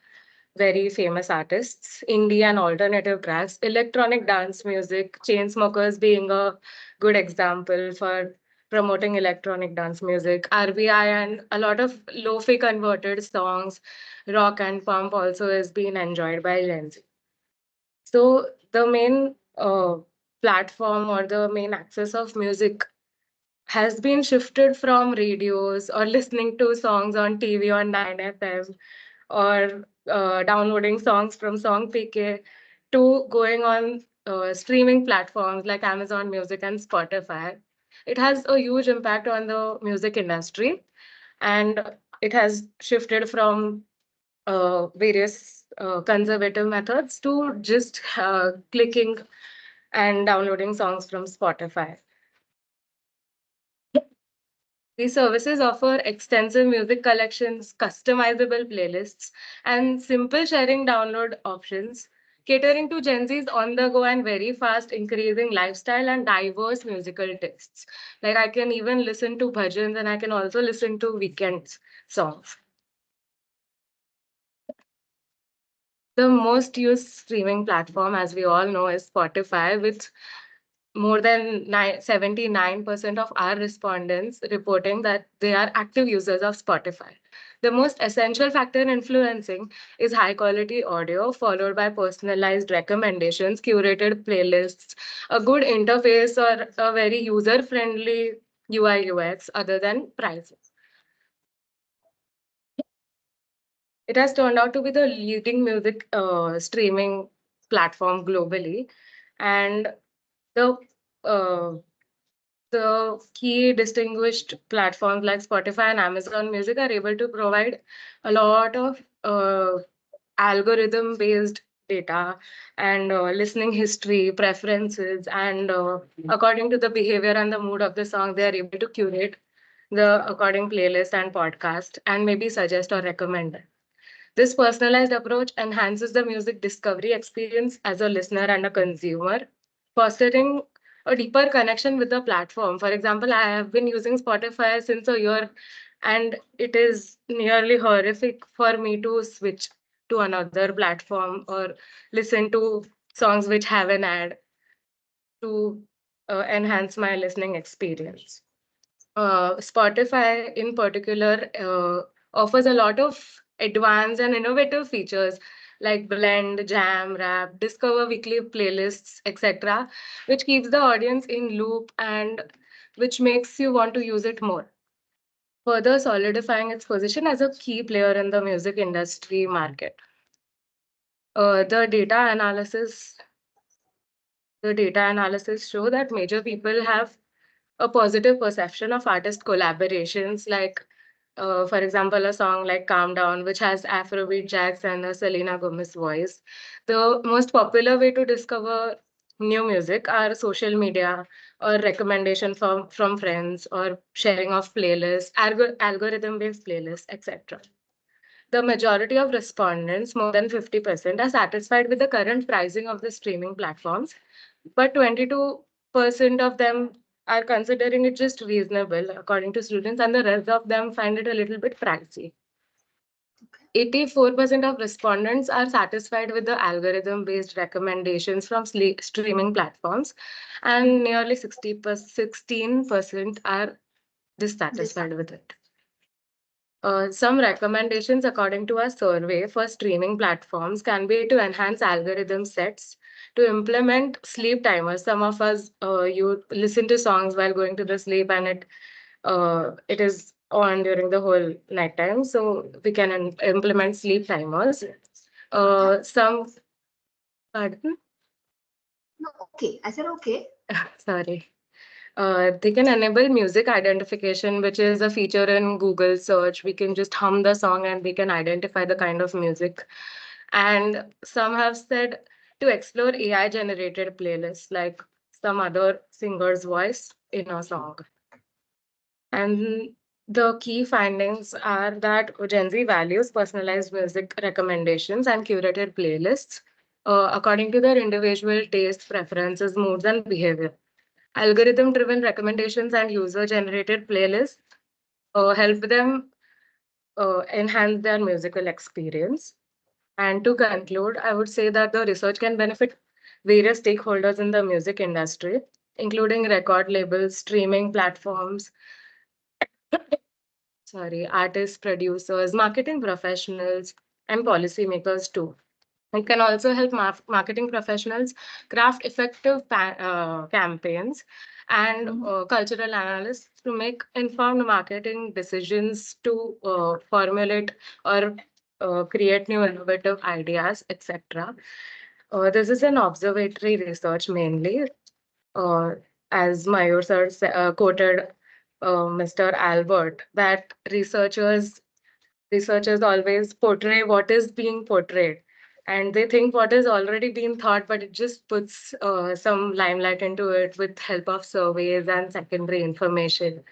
very famous artists, indie and alternative tracks, electronic dance music, Chainsmokers being a good example for promoting electronic dance music, RBI, and a lot of lo-fi converted songs, rock and pump also is being enjoyed by Gen Z. So the main platform or the main access of music has been shifted from radios or listening to songs on TV on 9 FM or downloading songs from Song PK to going on streaming platforms like Amazon Music and Spotify. It has a huge impact on the music industry, and it has shifted from various conservative methods to just clicking and downloading songs from Spotify. These services offer extensive music collections, customizable playlists, and simple sharing download options, catering to Gen Z's on the go and very fast increasing lifestyle and diverse musical tastes. Like I can even listen to bhajans and I can also listen to weekend songs. The most used streaming platform, as we all know, is Spotify, with more than 79% of our respondents reporting that they are active users of Spotify. The most essential factor in influencing is high quality audio, followed by personalized recommendations, curated playlists, a good interface, or a very user friendly UI UX, other than pricing. It has turned out to be the leading music streaming platform globally. And the uh, the key distinguished platforms like Spotify and Amazon Music are able to provide a lot of algorithm based data and listening history, preferences, and according to the behavior and the mood of the song, they are able to curate the according playlist and podcast and maybe suggest or recommend it. This personalized approach enhances the music discovery experience as a listener and a consumer, fostering a deeper connection with the platform. For example, I have been using Spotify since a year, and it is nearly horrific for me to switch to another platform or listen to songs which have an ad to enhance my listening experience. Spotify, in particular, offers a lot of advanced and innovative features like blend, jam, rap, discover weekly playlists, etc., which keeps the audience in loop and which makes you want to use it more, further solidifying its position as a key player in the music industry market. The data analysis show that major people have a positive perception of artist collaborations, like, for example, a song like Calm Down, which has Afrobeat Jax and a Selena Gomez voice. The most popular way to discover new music are social media or recommendation from friends or sharing of playlists, algorithm-based playlists, etc. The majority of respondents, more than 50%, are satisfied with the current pricing of the streaming platforms, but 22% of them are considering it just reasonable, according to students, and the rest of them find it a little bit pricey. 84% of respondents are satisfied with the algorithm-based recommendations from streaming platforms, and nearly 16% are dissatisfied with it. Some recommendations, according to a survey for streaming platforms, can be to enhance algorithm sets, to implement sleep timers. Some of us, you listen to songs while going to the sleep, and it is on during the whole night time. So we can implement sleep timers. Some, pardon? No, okay. I said okay. Sorry. They can enable music identification, which is a feature in Google search. We can just hum the song and we can identify the kind of music. And some have said to explore AI generated playlists, like some other singer's voice in a song. And the key findings are that Gen Z values personalized music recommendations and curated playlists according to their individual taste, preferences, moods, and behavior. Algorithm driven recommendations and user generated playlists help them enhance their musical experience. And to conclude, I would say that the research can benefit various stakeholders in the music industry, including record labels, streaming platforms, artists, producers, marketing professionals, and policymakers too. It can also help marketing professionals craft effective campaigns and cultural analysts to make informed marketing decisions to formulate or create new innovative ideas, etc. This is an observatory research mainly, uh, as Mayur sir quoted Mr. Albert, that researchers always portray what is being portrayed, and they think what is already been thought, but it just puts some limelight into it with help of surveys and secondary information.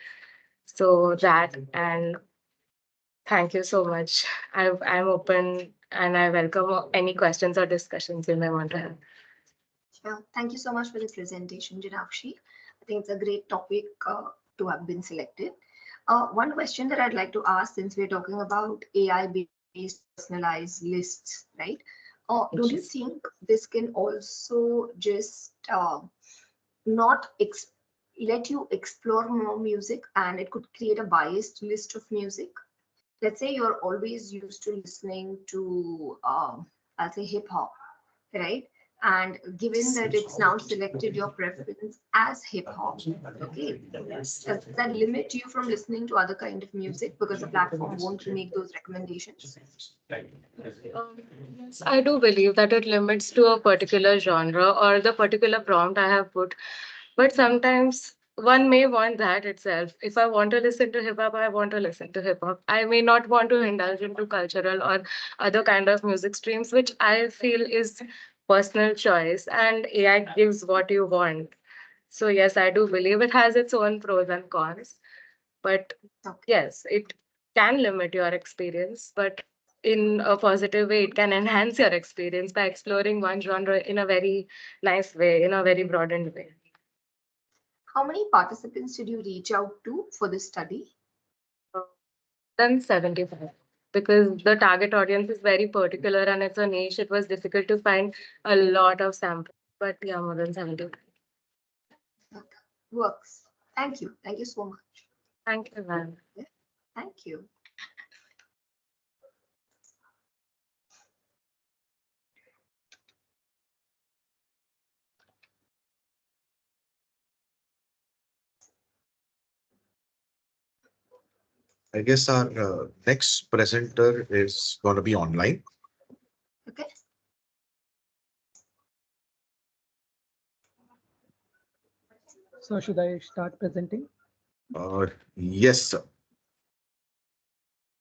So that, and thank you so much. I'm open and I welcome any questions or discussions you may want to have. Sure. Thank you so much for the presentation, Jinakshi. I think it's a great topic to have been selected. One question that I'd like to ask, since we're talking about AI-based personalized lists, right? Don't you think this can also just not let you explore more music, and it could create a biased list of music? Let's say you're always used to listening to, I'll say hip hop, right? And given that it's now selected your preference as hip hop, okay, does that limit you from listening to other kind of music because the platform won't make those recommendations? Yes, I do believe that it limits to a particular genre or the particular prompt I have put. But sometimes one may want that itself. If I want to listen to hip hop, I want to listen to hip hop. I may not want to indulge into cultural or other kind of music streams, which I feel is personal choice, and AI gives what you want. So yes, I do believe it has its own pros and cons. But yes, it can limit your experience, but in a positive way, it can enhance your experience by exploring one genre in a very nice way, in a very broadened way. How many participants did you reach out to for this study? Then 75. Because the target audience is very particular and it's a niche, it was difficult to find a lot of samples. But yeah, more than 75. Okay. Works. Thank you. Thank you so much. Thank you, ma'am. Thank you. I guess our next presenter is going to be online. Okay. So should I start presenting? Yes, sir. If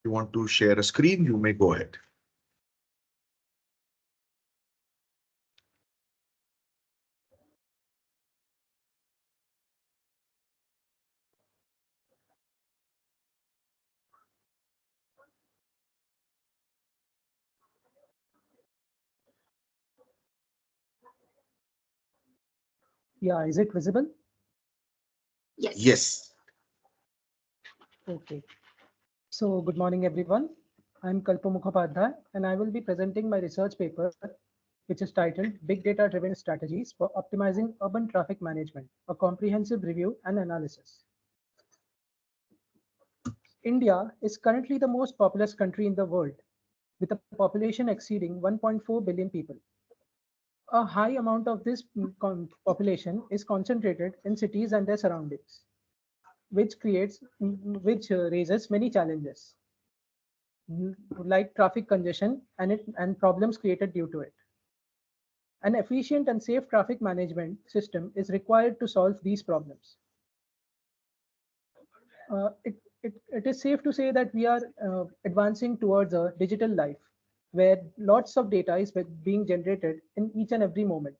you want to share a screen, you may go ahead. Yeah, is it visible? Yes. Yes. Okay. So good morning, everyone. I'm Kalpa Mukhopadhyay, and I will be presenting my research paper, which is titled Big Data-Driven Strategies for Optimizing Urban Traffic Management, a comprehensive review and analysis. India is currently the most populous country in the world, with a population exceeding 1.4 billion people. A high amount of this population is concentrated in cities and their surroundings, which raises many challenges, like traffic congestion and problems created due to it. An efficient and safe traffic management system is required to solve these problems. It is safe to say that we are advancing towards a digital life where lots of data is being generated in each and every moment.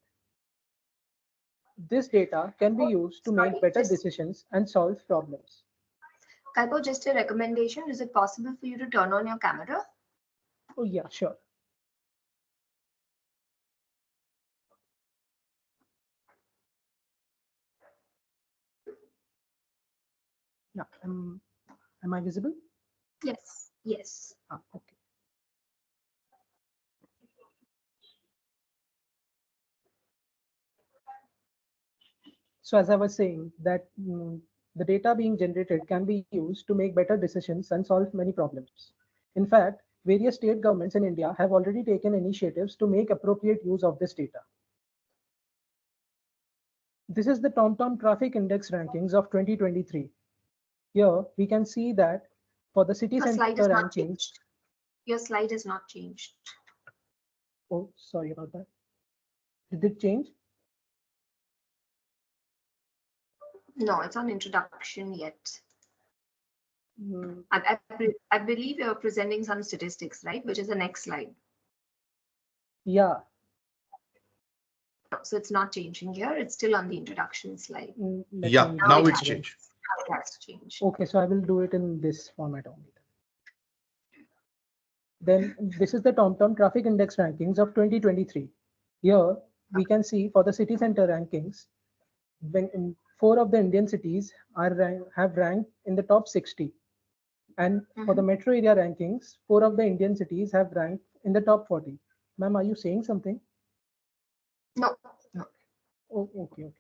This data can be used to make better decisions and solve problems. Kalpo, just a recommendation. Is it possible for you to turn on your camera? Oh, yeah, sure. Yeah, am I visible? Yes. Yes. Okay. So as I was saying that the data being generated can be used to make better decisions and solve many problems. In fact, various state governments in India have already taken initiatives to make appropriate use of this data. This is the TomTom Traffic Index rankings of 2023. Here we can see that for the city center rankings. Your slide is not changed. Oh, sorry about that. Did it change? No, it's on introduction yet. Mm. I believe you're presenting some statistics, right? Which is the next slide. Yeah. So it's not changing here. It's still on the introduction slide. Yeah, now it's changed. It has to change. Okay, so I will do it in this format only. Then this is the TomTom Traffic Index rankings of 2023. Here we can see for the city center rankings, when 4 of the Indian cities have ranked in the top 60. And for the metro area rankings, 4 of the Indian cities have ranked in the top 40. Ma'am, are you saying something? No. Oh, okay.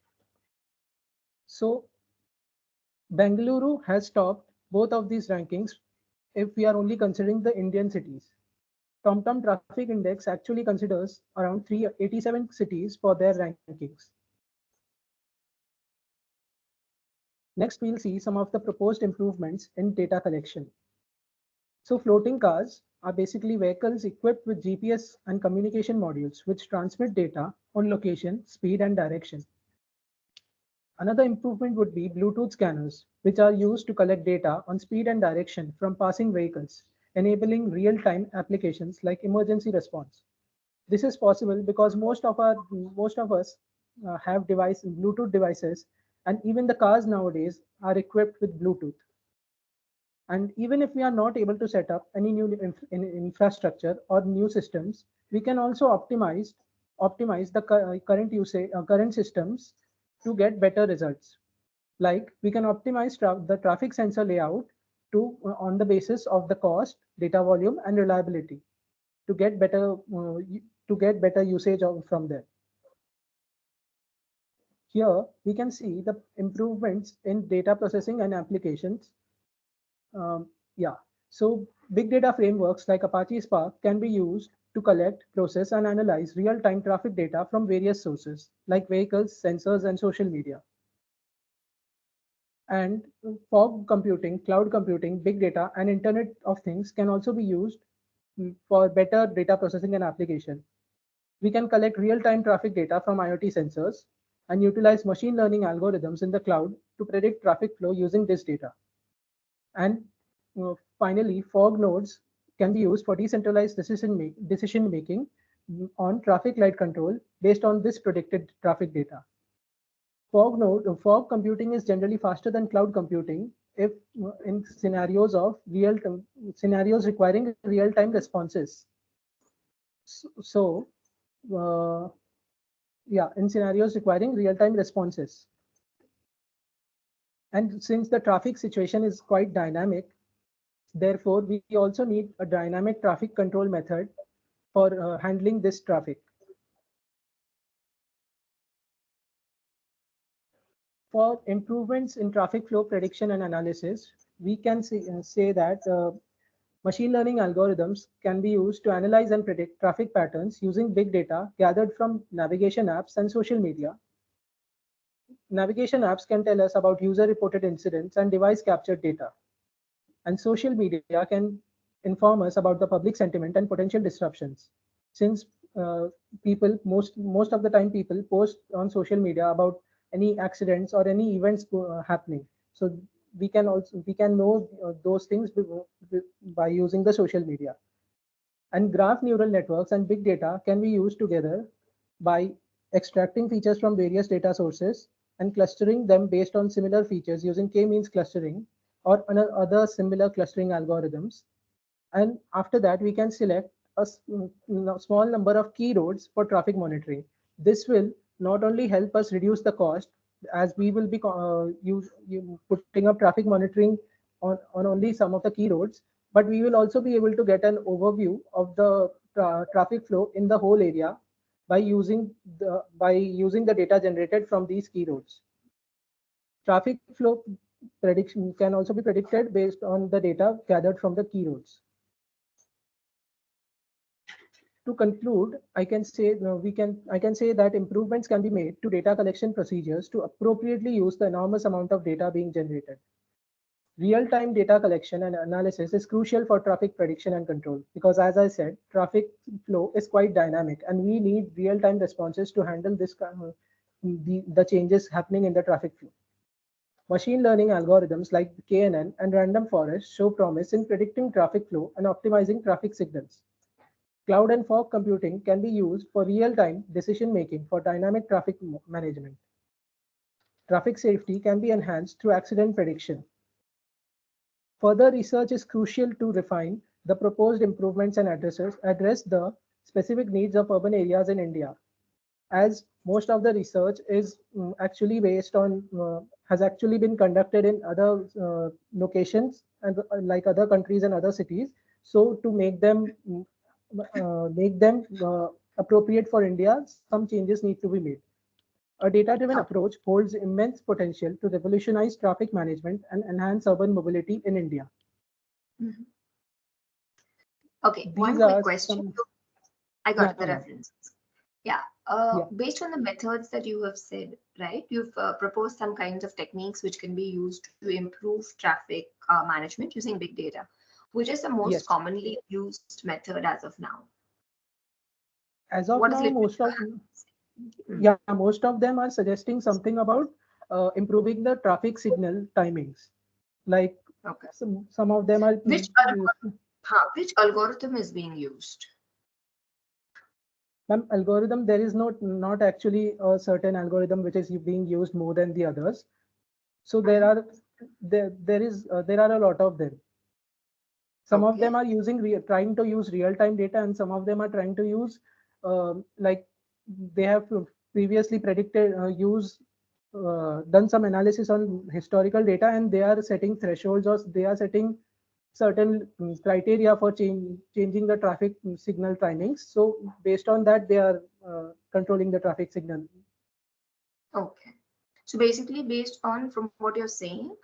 So Bengaluru has topped both of these rankings if we are only considering the Indian cities. TomTom Traffic Index actually considers around 387 cities for their rankings. Next, we'll see some of the proposed improvements in data collection. So floating cars are basically vehicles equipped with GPS and communication modules which transmit data on location, speed, and direction. Another improvement would be Bluetooth scanners, which are used to collect data on speed and direction from passing vehicles, enabling real-time applications like emergency response. This is possible because most of us have Bluetooth devices, and even the cars nowadays are equipped with Bluetooth. And even if we are not able to set up any new infrastructure or new systems, we can also optimize the current systems to get better results. Like we can optimize the traffic sensor layout on the basis of the cost, data volume, and reliability to get better usage from there. Here we can see the improvements in data processing and applications. So big data frameworks like Apache Spark can be used to collect, process, and analyze real-time traffic data from various sources like vehicles, sensors, and social media. And fog computing, cloud computing, big data, and Internet of Things can also be used for better data processing and application. We can collect real-time traffic data from IoT sensors and utilize machine learning algorithms in the cloud to predict traffic flow using this data. And finally, fog nodes can be used for decentralized decision making on traffic light control based on this predicted traffic data. Fog computing is generally faster than cloud computing if in scenarios requiring real-time responses. In scenarios requiring real-time responses. And since the traffic situation is quite dynamic, therefore, we also need a dynamic traffic control method for handling this traffic. For improvements in traffic flow prediction and analysis, we can say that machine learning algorithms can be used to analyze and predict traffic patterns using big data gathered from navigation apps and social media. Navigation apps can tell us about user-reported incidents and device-captured data. And social media can inform us about the public sentiment and potential disruptions. Since most of the time people post on social media about any accidents or any events happening. So we can know those things by using the social media. And graph neural networks and big data can be used together by extracting features from various data sources and clustering them based on similar features using k-means clustering or other similar clustering algorithms. And after that, we can select a small number of key roads for traffic monitoring. This will not only help us reduce the cost, as we will be putting up traffic monitoring on only some of the key roads, but we will also be able to get an overview of the traffic flow in the whole area by using the data generated from these key roads. Traffic flow prediction can also be predicted based on the data gathered from the key roads. To conclude, I can say that improvements can be made to data collection procedures to appropriately use the enormous amount of data being generated. Real-time data collection and analysis is crucial for traffic prediction and control because, as I said, traffic flow is quite dynamic and we need real-time responses to handle the changes happening in the traffic flow. Machine learning algorithms like KNN and random forest show promise in predicting traffic flow and optimizing traffic signals. Cloud and fog computing can be used for real-time decision-making for dynamic traffic management. Traffic safety can be enhanced through accident prediction. Further research is crucial to refine the proposed improvements and address the specific needs of urban areas in India. As most of the research is actually based on has actually been conducted in other locations and like other countries and other cities. So to make them appropriate for India, some changes need to be made. A data-driven approach holds immense potential to revolutionize traffic management and enhance urban mobility in India. Mhm. Okay, These one are quick question. I got the references. Yeah. Based on the methods that you have said, right, you've proposed some kinds of techniques which can be used to improve traffic management using big data. Which is the most Yes. commonly used method as of now? As of What is now, it? most of them are suggesting something about improving the traffic signal timings. Like Okay. some of them are Which algorithm is being used? Algorithm, there is not actually a certain algorithm which is being used more than the others. So there are a lot of them. Some of them are trying to use real-time data, and some of them are trying to use like they have previously predicted done some analysis on historical data, and they are setting thresholds or they are setting certain criteria for changing the traffic signal timings. So based on that, they are controlling the traffic signal. Okay. So basically, based on from what you're saying,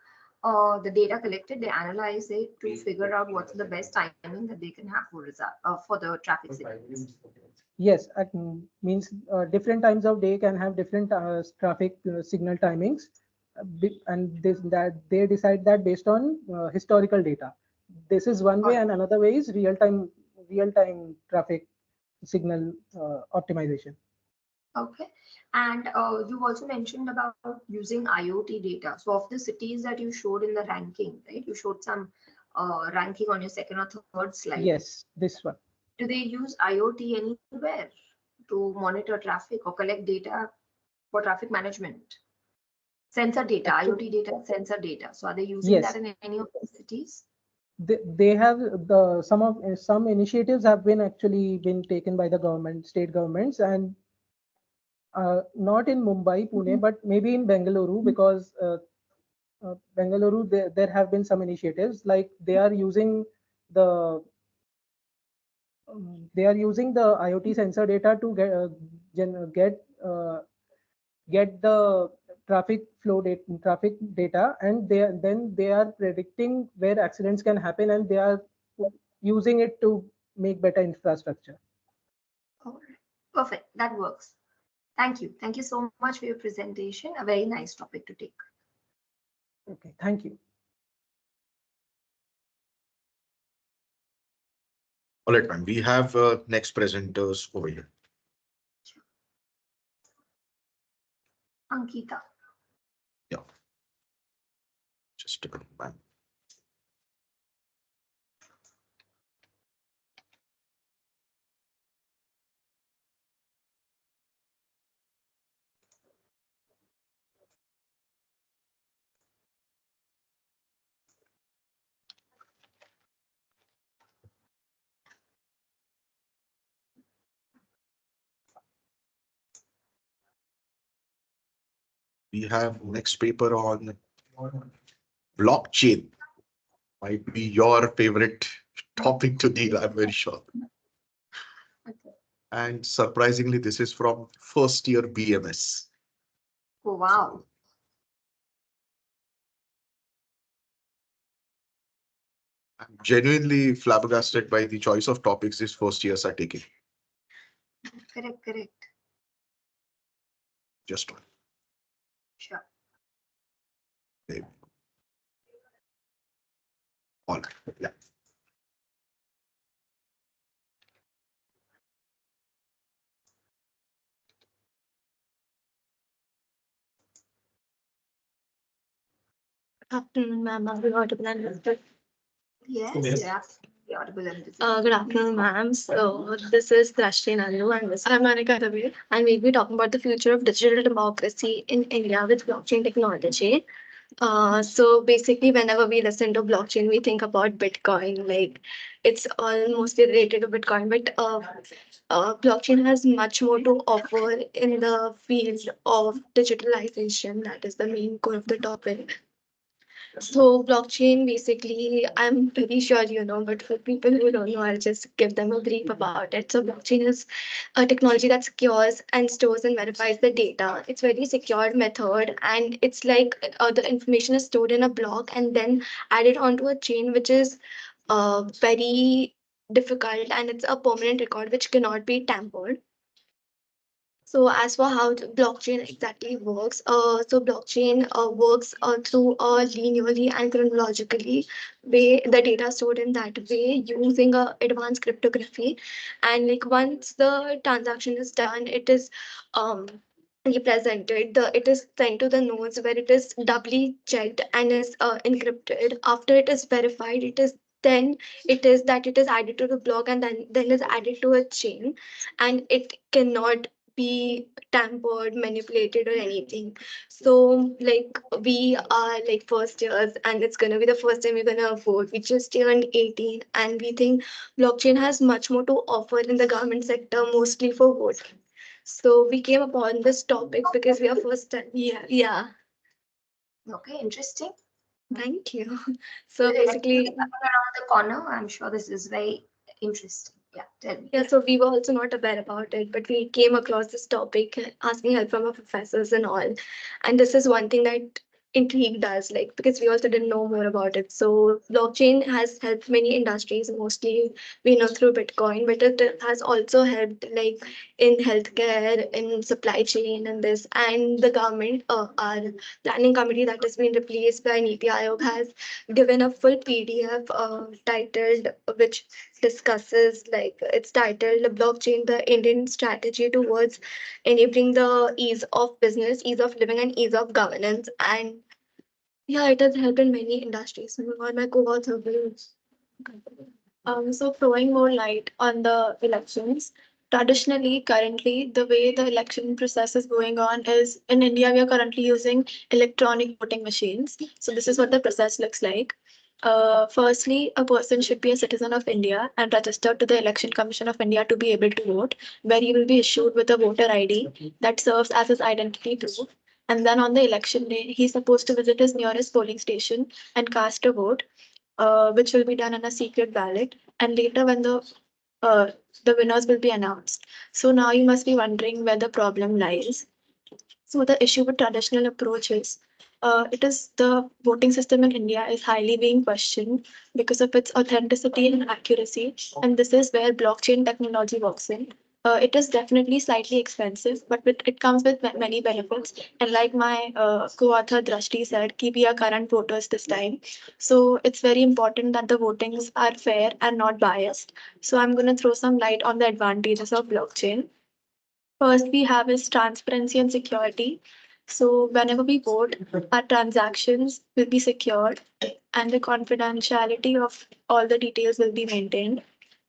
the data collected, they analyze it to figure out what's the best timing that they can have for the traffic signals. Yes, means different times of day can have different traffic signal timings, and they decide that based on historical data. This is one way, and another way is real-time traffic signal optimization. Okay, and you've also mentioned about using IoT data. So of the cities that you showed in the ranking, right? You showed some ranking on your second or third slide. Yes, this one. Do they use IoT anywhere to monitor traffic or collect data for traffic management? Sensor data, IoT data, sensor data. So are they using that in any of the cities? They have some initiatives have been actually been taken by the state governments, and not in Mumbai, Pune, but maybe in Bengaluru, because Bengaluru there have been some initiatives like they are using the IoT sensor data to get the traffic data, and they are predicting where accidents can happen, and they are using it to make better infrastructure. All right. Perfect. That works. Thank you. Thank you so much for your presentation. A very nice topic to take. Okay, thank you. All right, ma'am. We have next presenters over here. Ankita. Yeah. Just a minute, ma'am. We have next paper on blockchain. Might be your favorite topic to deal, I'm very sure. And surprisingly, this is from first year BMS. Oh, wow. I'm genuinely flabbergasted by the choice of topics these first years are taking. Correct. Just one. Sure. Maybe. All right. Yeah. Afternoon, ma'am. Are we audible and visible? Yes, Yes. you're absolutely audible and visible. Good afternoon, ma'am. So this is Drashti Nandu and I'm Monica Ravi, and we'll be talking about the future of digital democracy in India with blockchain technology. So basically, whenever we listen to blockchain, we think about Bitcoin. Like it's all mostly related to Bitcoin, but blockchain has much more to offer in the field of digitalization. That is the main core of the topic. So blockchain, basically, I'm pretty sure you know, but for people who don't know, I'll just give them a brief about it. So blockchain is a technology that secures and stores and verifies the data. It's very secure method, and it's like the information is stored in a block and then added onto a chain, which is very difficult, and it's a permanent record which cannot be tampered. So as for how the blockchain exactly works, so blockchain works through linearly and chronologically way the data stored in that way using advanced cryptography, and like once the transaction is done, it is um represented. It is sent to the nodes where it is doubly checked and is encrypted. After it is verified, it is added to the block and then is added to a chain, and it cannot be tampered, manipulated, or anything. So, like, we are like first years, and it's gonna be the first time we're gonna vote. We just turned 18, and we think blockchain has much more to offer in the government sector, mostly for voting. So, we came upon this topic because we are first time. Yeah. Okay, interesting. Thank you. So, Like, basically, around the corner, I'm sure this is very interesting. Yeah, tell me. yeah, so we were also not aware about it, but we came across this topic asking help from our professors and all. And this is one thing that intrigued us, like because we also didn't know more about it. So blockchain has helped many industries, mostly we know through Bitcoin, but it has also helped like in healthcare, in supply chain, and this. And the government, our planning committee that has been replaced by Niti Aayog has given a full PDF titled which discusses like it's titled blockchain the Indian strategy towards enabling the ease of business, ease of living, and ease of governance. And yeah, it has helped in many industries. My co-author will so throwing more light on the elections. Traditionally, currently, the way the election process is going on is in India, we are currently using electronic voting machines. So this is what the process looks like. Firstly, a person should be a citizen of India and registered to the Election Commission of India to be able to vote, where he will be issued with a voter ID that serves as his identity proof. And then on the election day, he's supposed to visit his nearest polling station and cast a vote, which will be done on a secret ballot. And later, when uh, the winners will be announced. So now you must be wondering where the problem lies. So the issue with traditional approach is it is the voting system in India is highly being questioned because of its authenticity and accuracy. And this is where blockchain technology works in. It is definitely slightly expensive, but it comes with many benefits. And like my co-author Drashti said, we are current voters this time. So it's very important that the votings are fair and not biased. So I'm going to throw some light on the advantages of blockchain. First, we have is transparency and security. So whenever we vote, our transactions will be secured and the confidentiality of all the details will be maintained.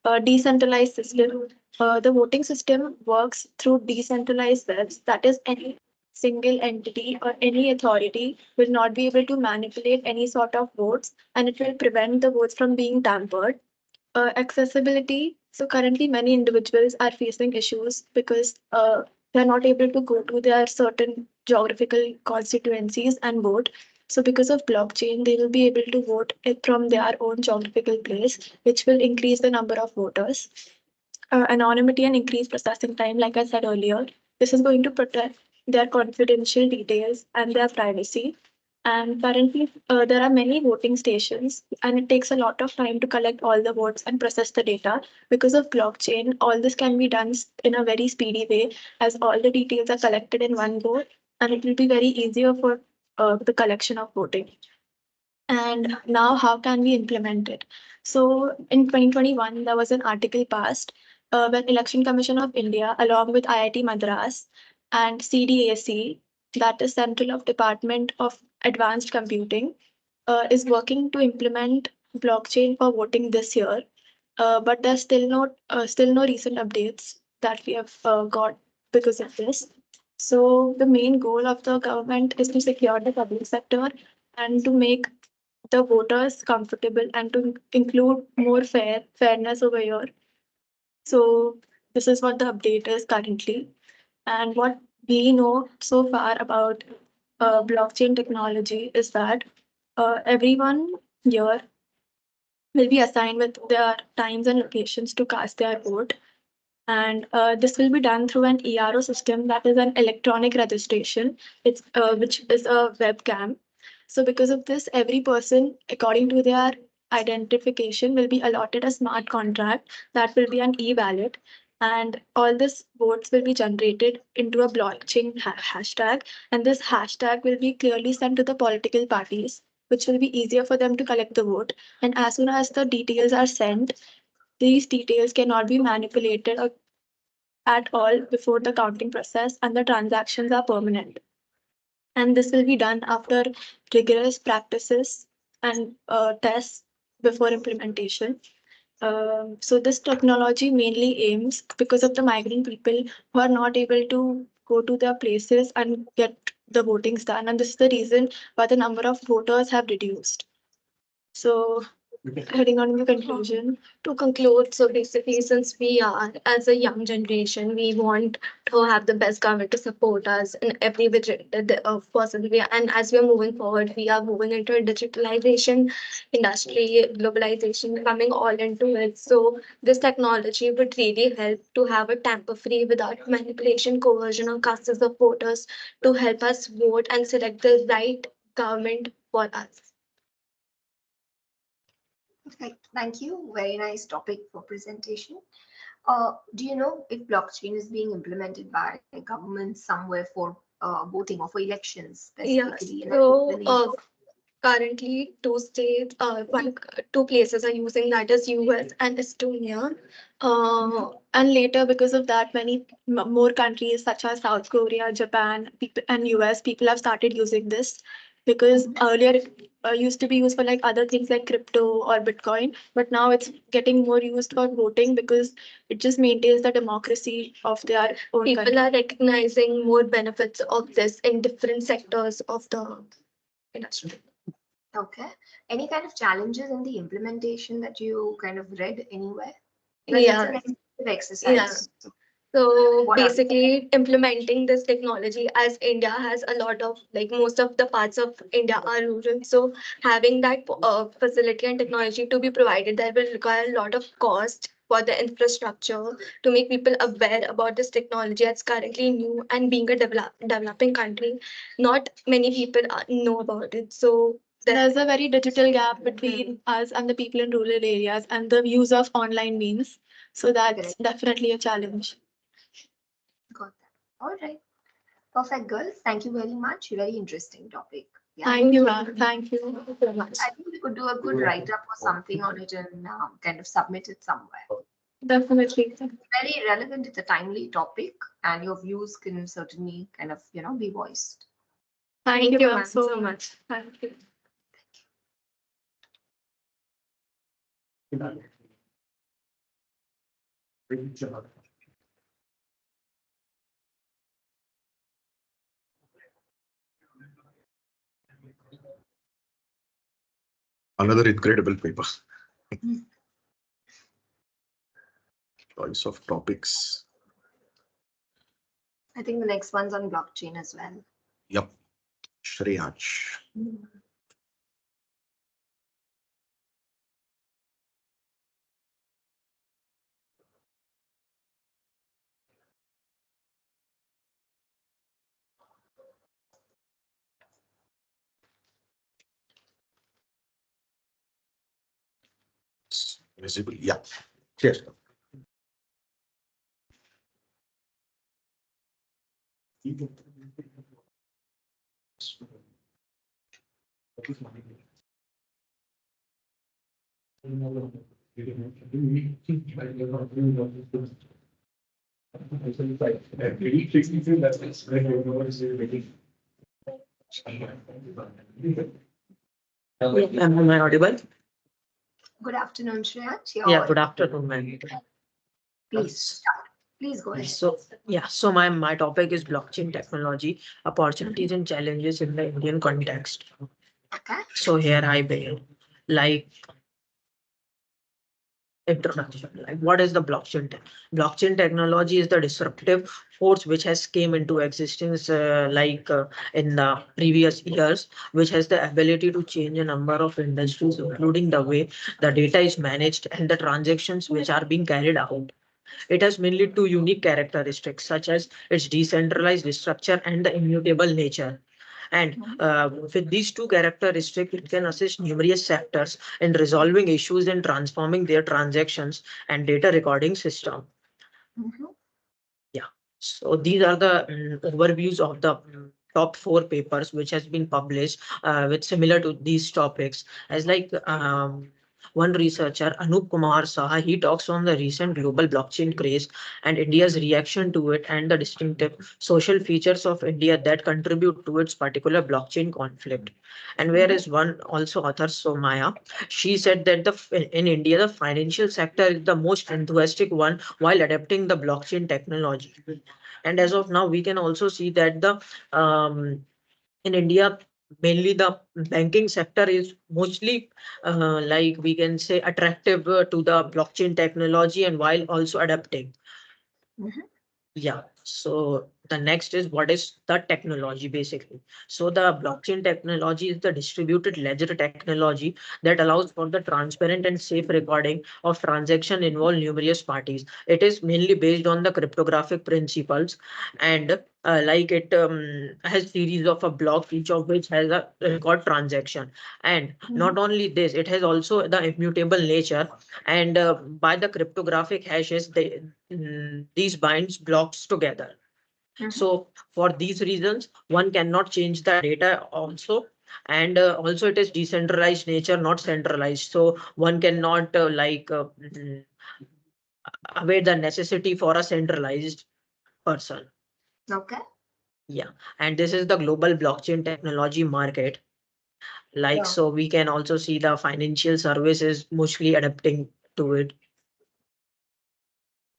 A decentralized system. The voting system works through decentralized webs. That is, any single entity or any authority will not be able to manipulate any sort of votes, and it will prevent the votes from being tampered. Accessibility. So currently, many individuals are facing issues because they're not able to go to their certain geographical constituencies and vote. So because of blockchain, they will be able to vote it from their own geographical place, which will increase the number of voters. Anonymity and increased processing time, like I said earlier, this is going to protect their confidential details and their privacy. And currently, there are many voting stations, and it takes a lot of time to collect all the votes and process the data. Because of blockchain, all this can be done in a very speedy way, as all the details are collected in one go, and it will be very easier for the collection of voting. And now, how can we implement it? So, in 2021, there was an article passed when Election Commission of India, along with IIT Madras and CDAC, that is Central of Department of Advanced Computing, is working to implement blockchain for voting this year. But there's still no recent updates that we have got because of this. So the main goal of the government is to secure the public sector and to make the voters comfortable and to include more fairness over here. So this is what the update is currently, and what we know so far about blockchain technology is that everyone here will be assigned with their times and locations to cast their vote. And this will be done through an ERO system, that is an electronic registration. It's which is a webcam. So because of this, every person, according to their identification, will be allotted a smart contract that will be an e-wallet. And all this votes will be generated into a blockchain hashtag. And this hashtag will be clearly sent to the political parties, which will be easier for them to collect the vote. And as soon as the details are sent, these details cannot be manipulated or at all before the counting process, and the transactions are permanent. And this will be done after rigorous practices and tests before implementation. So this technology mainly aims because of the migrant people who are not able to go to their places and get the votings done. And this is the reason why the number of voters have reduced. So heading on to the conclusion. To conclude, so basically, since we are as a young generation, we want to have the best government to support us in every which possible way. And as we are moving forward, we are moving into a digitalization industry, globalization coming all into it. So this technology would really help to have a tamper-free, without manipulation, coercion, or castes of voters to help us vote and select the right government for us. Thank you. Very nice topic for presentation. Do you know if blockchain is being implemented by governments somewhere for voting or for elections specifically? Yeah, so currently two states, two places are using, that is US and Estonia. And later, because of that, many more countries such as South Korea, Japan, people, and US, people have started using this because earlier it used to be used for like other things like crypto or Bitcoin, but now it's getting more used for voting because it just maintains the democracy of their own People country. are recognizing more benefits of this in different sectors of the industry. Okay. Any kind of challenges in the implementation that you kind of read anywhere? Yeah. It's an expensive exercise. Yeah. So What are basically, implementing this technology, as India has a lot of, like, most of the parts of India are rural. So having that facility and technology to be provided, there will require a lot of cost for the infrastructure to make people aware about this technology that's currently new, and being a developing country, not many people know about it. So there's a very digital gap between us and the people in rural areas and the use of online means. So that's definitely a challenge. Got that. All right. Perfect, girls. Thank you very much. Very interesting topic. Yeah. Thank you, ma'am. Thank you so much. I think we could do a good write-up or something on it and kind of submit it somewhere. Definitely. Very relevant. It's a timely topic, and your views can certainly kind of, be voiced. Thank you, ma'am, so much. Thank you. Another incredible paper. Choice of topics. I think the next one's on blockchain as well. Yep. Shreyans. visible. Yeah. Cheers. Am I audible? Good afternoon, Shreya. Yeah, good afternoon, ma'am. Please start. Please go ahead. So my topic is blockchain technology, opportunities and challenges in the Indian context. Okay. So here I begin. Like introduction, like what is the blockchain blockchain technology is the disruptive force which has came into existence in the previous years, which has the ability to change a number of industries, including the way the data is managed and the transactions which are being carried out. It has mainly two unique characteristics, such as its decentralized structure and the immutable nature. And with these two characteristics, it can assist numerous sectors in resolving issues and transforming their transactions and data recording system. Yeah. So these are the overviews of the top 4 papers which has been published with similar to these topics. As like one researcher, Anup Kumar Saha, he talks on the recent global blockchain craze and India's reaction to it and the distinctive social features of India that contribute to its particular blockchain conflict. And whereas one also author, Somaya, she said that in India, the financial sector is the most enthusiastic one while adapting the blockchain technology. And as of now, we can also see that the in India, mainly the banking sector is mostly like we can say attractive to the blockchain technology and while also adapting. Yeah. So the next is what is the technology basically. So the blockchain technology is the distributed ledger technology that allows for the transparent and safe recording of transaction involve numerous parties. It is mainly based on the cryptographic principles and like it has series of a block, each of which has a record transaction. And not only this, it has also the immutable nature and by the cryptographic hashes, these binds blocks together. So for these reasons, one cannot change the data also. And also it is decentralized nature, not centralized. So one cannot await the necessity for a centralized person. Okay. Yeah. And this is the global blockchain technology market. Like, so we can also see the financial services mostly adapting to it.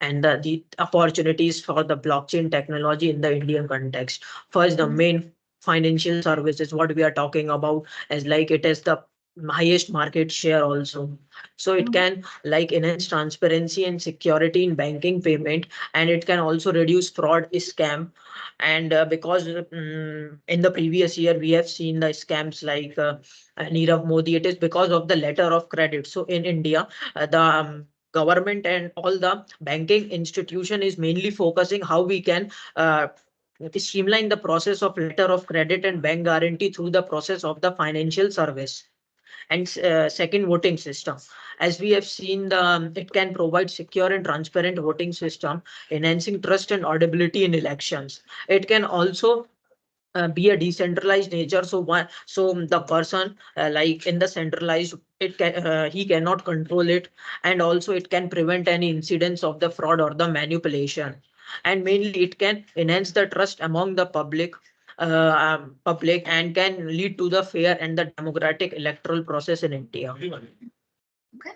And the opportunities for the blockchain technology in the Indian context. First, the main financial services, what we are talking about is like it is the highest market share also. So it can like enhance transparency and security in banking payment, and it can also reduce fraud scam. And because in the previous year we have seen the scams like Nirav Modi, it is because of the letter of credit. So in India, the government and all the banking institution is mainly focusing how we can streamline the process of letter of credit and bank guarantee through the process of the financial service. And second, voting system. As we have seen, it can provide secure and transparent voting system, enhancing trust and audibility in elections. It can also be a decentralized nature. So one, so the person like in the centralized, it can he cannot control it, and also it can prevent any incidents of the fraud or the manipulation. And mainly it can enhance the trust among the public and can lead to the fair and the democratic electoral process in India. Okay.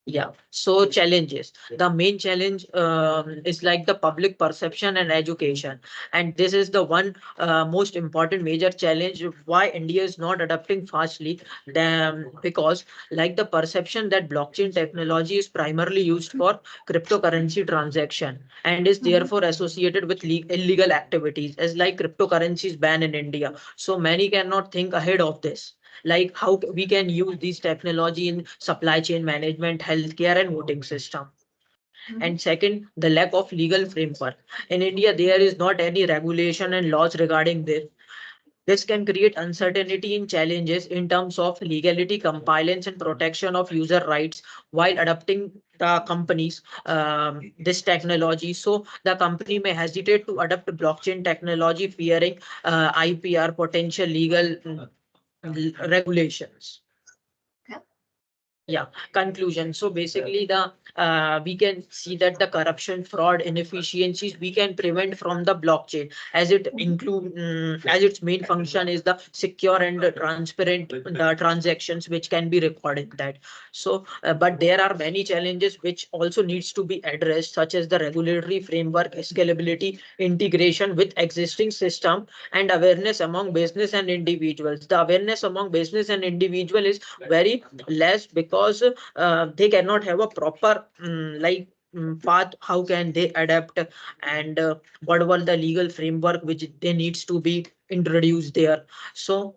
Yeah. So challenges. The main challenge is like the public perception and education. And this is the one most important major challenge why India is not adapting fastly. Because like the perception that blockchain technology is primarily used for cryptocurrency transaction and is therefore associated with illegal activities as like cryptocurrencies ban in India. So many cannot think ahead of this, like how we can use this technology in supply chain management, healthcare, and voting system. And second, the lack of legal framework. In India, there is not any regulation and laws regarding this. This can create uncertainty and challenges in terms of legality, compliance, and protection of user rights while adopting the companies this technology. So the company may hesitate to adopt blockchain technology, fearing IPR potential legal regulations. Yeah, conclusion. So basically, the we can see that the corruption, fraud, inefficiencies we can prevent from the blockchain, as it include as its main function is the secure and transparent the transactions which can be recorded that. So, but there are many challenges which also needs to be addressed, such as the regulatory framework, scalability, integration with existing system, and awareness among business and individuals. The awareness among business and individual is very less because they cannot have a proper path. How can they adapt, and what were the legal framework which they needs to be introduced there. So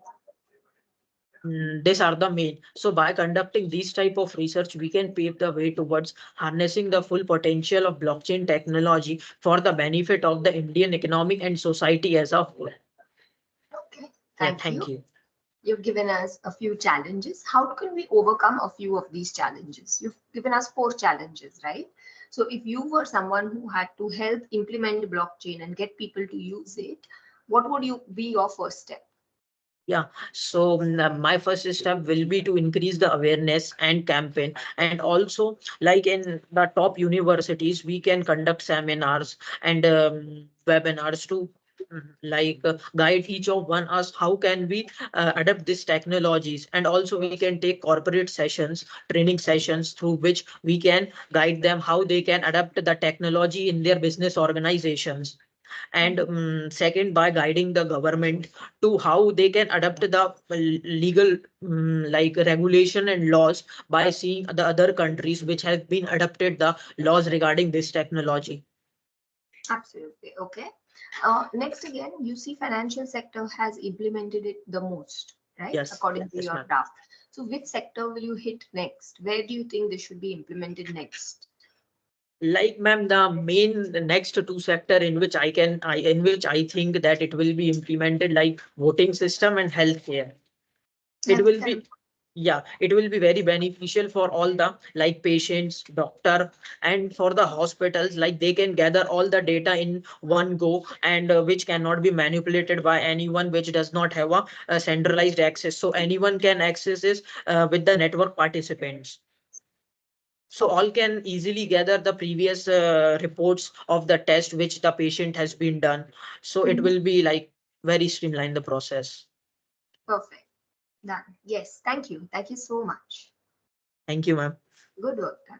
these are the main. So by conducting these type of research, we can pave the way towards harnessing the full potential of blockchain technology for the benefit of the Indian economic and society as a whole. Okay, Yeah, thank you. you. You've given us a few challenges. How can we overcome a few of these challenges? You've given us 4 challenges, right? So if you were someone who had to help implement blockchain and get people to use it, what would be your first step? Yeah, so my first step will be to increase the awareness and campaign, and also like in the top universities, we can conduct seminars and webinars to guide each of one us how can we adapt these technologies, and also we can take corporate sessions, training sessions through which we can guide them how they can adapt the technology in their business organizations. And second, by guiding the government to how they can adapt the legal regulation and laws by seeing the other countries which have been adopted the laws regarding this technology. Absolutely. Okay. Next again, you see financial sector has implemented it the most, right? Yes. According to Yes, your ma'am. draft. So which sector will you hit next? Where do you think this should be implemented next? Like ma'am, the main next two sector in which I think that it will be implemented, like voting system and healthcare. It will be, yeah, it will be very beneficial for all the like patients, doctor, and for the hospitals, like they can gather all the data in one go, and which cannot be manipulated by anyone, which does not have a centralized access. So anyone can access this with the network participants. So all can easily gather the previous reports of the test which the patient has been done. So it will be like very streamline the process. Perfect. Done. Yes. Thank you. Thank you so much. Thank you, ma'am. Good work done.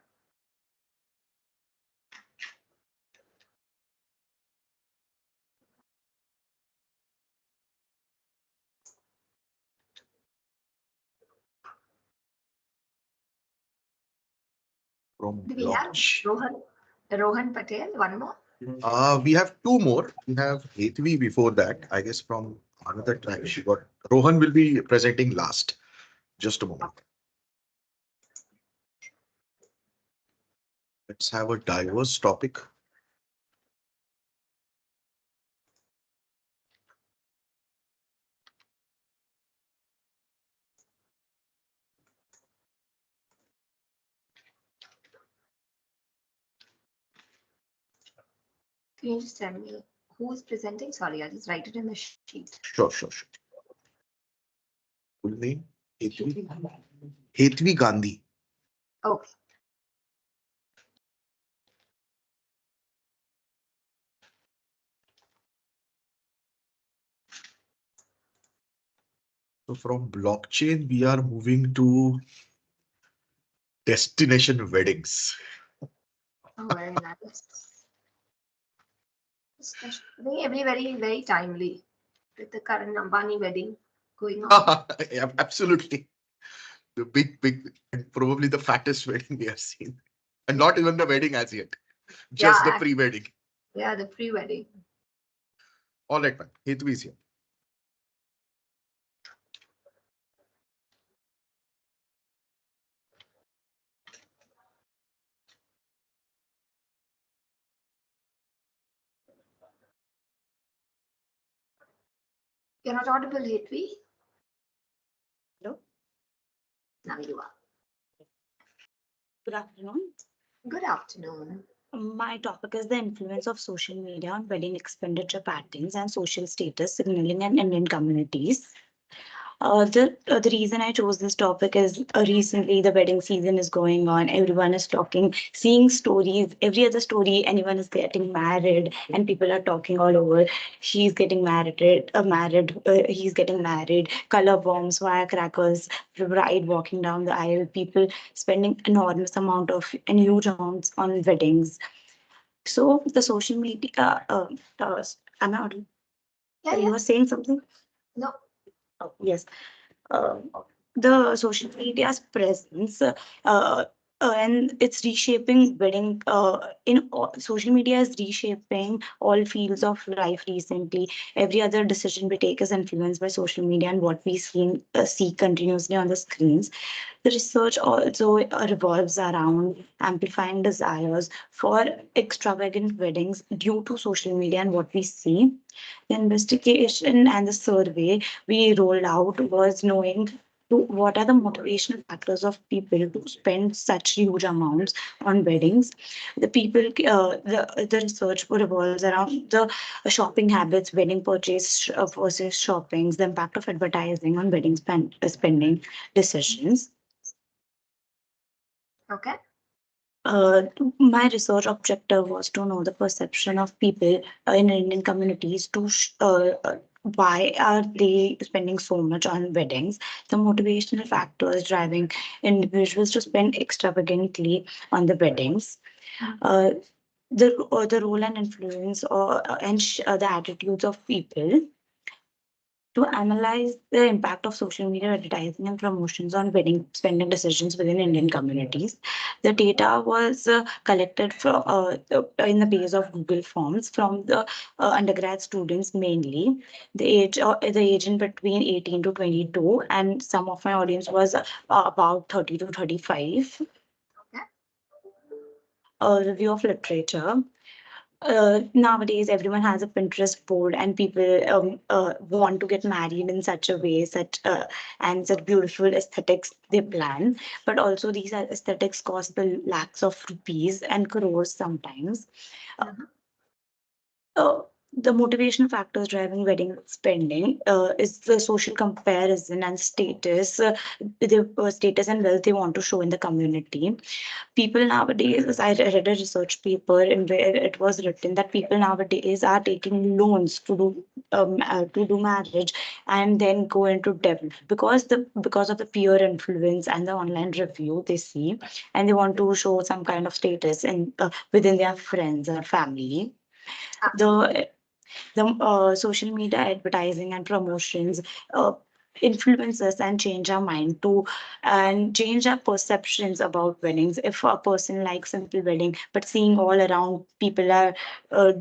From Do we have Rohan Patel? One more? We have two more. We have Hetvi before that, I guess from another tribe. She got Rohan will be presenting last. Just a moment. Let's have a diverse topic. Can you just tell me who is presenting? Sorry, I'll just write it in the sheet. Sure. Full name? Hetvi Gandhi. Okay. So from blockchain, we are moving to destination weddings. Oh, very nice. Especially very timely with the current Ambani wedding going on. Yeah, absolutely. The big, and probably the fattest wedding we have seen. And not even the wedding as yet, just the pre-wedding. Yeah, the pre-wedding. All right, man. Hetvi is here. You're not audible, Hetvi. Hello. Now you are. Good afternoon. Good afternoon. My topic is the influence of social media on wedding expenditure patterns and social status signaling in Indian communities. The reason I chose this topic is recently the wedding season is going on. Everyone is talking, seeing stories. Every other story, anyone is getting married, and people are talking all over. She's getting married. He's getting married. Color bombs, firecrackers, bride walking down the aisle. People spending enormous amount of and huge amounts on weddings. So the social media. Am I audible? Yeah, You yeah. were saying something? No. Oh, yes. uh, the social media's presence and it's reshaping wedding social media is reshaping all fields of life recently. Every other decision we take is influenced by social media and what we see continuously on the screens. The research also revolves around amplifying desires for extravagant weddings due to social media and what we see. The investigation and the survey we rolled out was knowing what are the motivational factors of people to spend such huge amounts on weddings. The research revolves around the shopping habits, wedding purchase versus shoppings, the impact of advertising on wedding spending decisions. Okay. Uh, my research objective was to know the perception of people in Indian communities why are they spending so much on weddings, the motivational factors driving individuals to spend extravagantly on the weddings, uh, the role and influence the attitudes of people to analyze the impact of social media advertising and promotions on wedding spending decisions within Indian communities. The data was collected in the base of Google Forms from the undergrad students mainly. The age in between 18 to 22, and some of my audience was about 30 to 35. Okay. A review of literature. Nowadays everyone has a Pinterest board and people want to get married in such a way, such beautiful aesthetics they plan. But also these aesthetics cost the lakhs of rupees and crores sometimes. Mhm. Uh, the motivational factors driving wedding spending is the social comparison and status and wealth they want to show in the community. People nowadays, as I read a research paper in where it was written that people nowadays are taking loans to do marriage and then go into debt because of the peer influence and the online review they see, and they want to show some kind of status in within their friends or family. The social media advertising and promotions uh, influence us and change our mind to and change our perceptions about weddings. If a person likes simple wedding, but seeing all around people are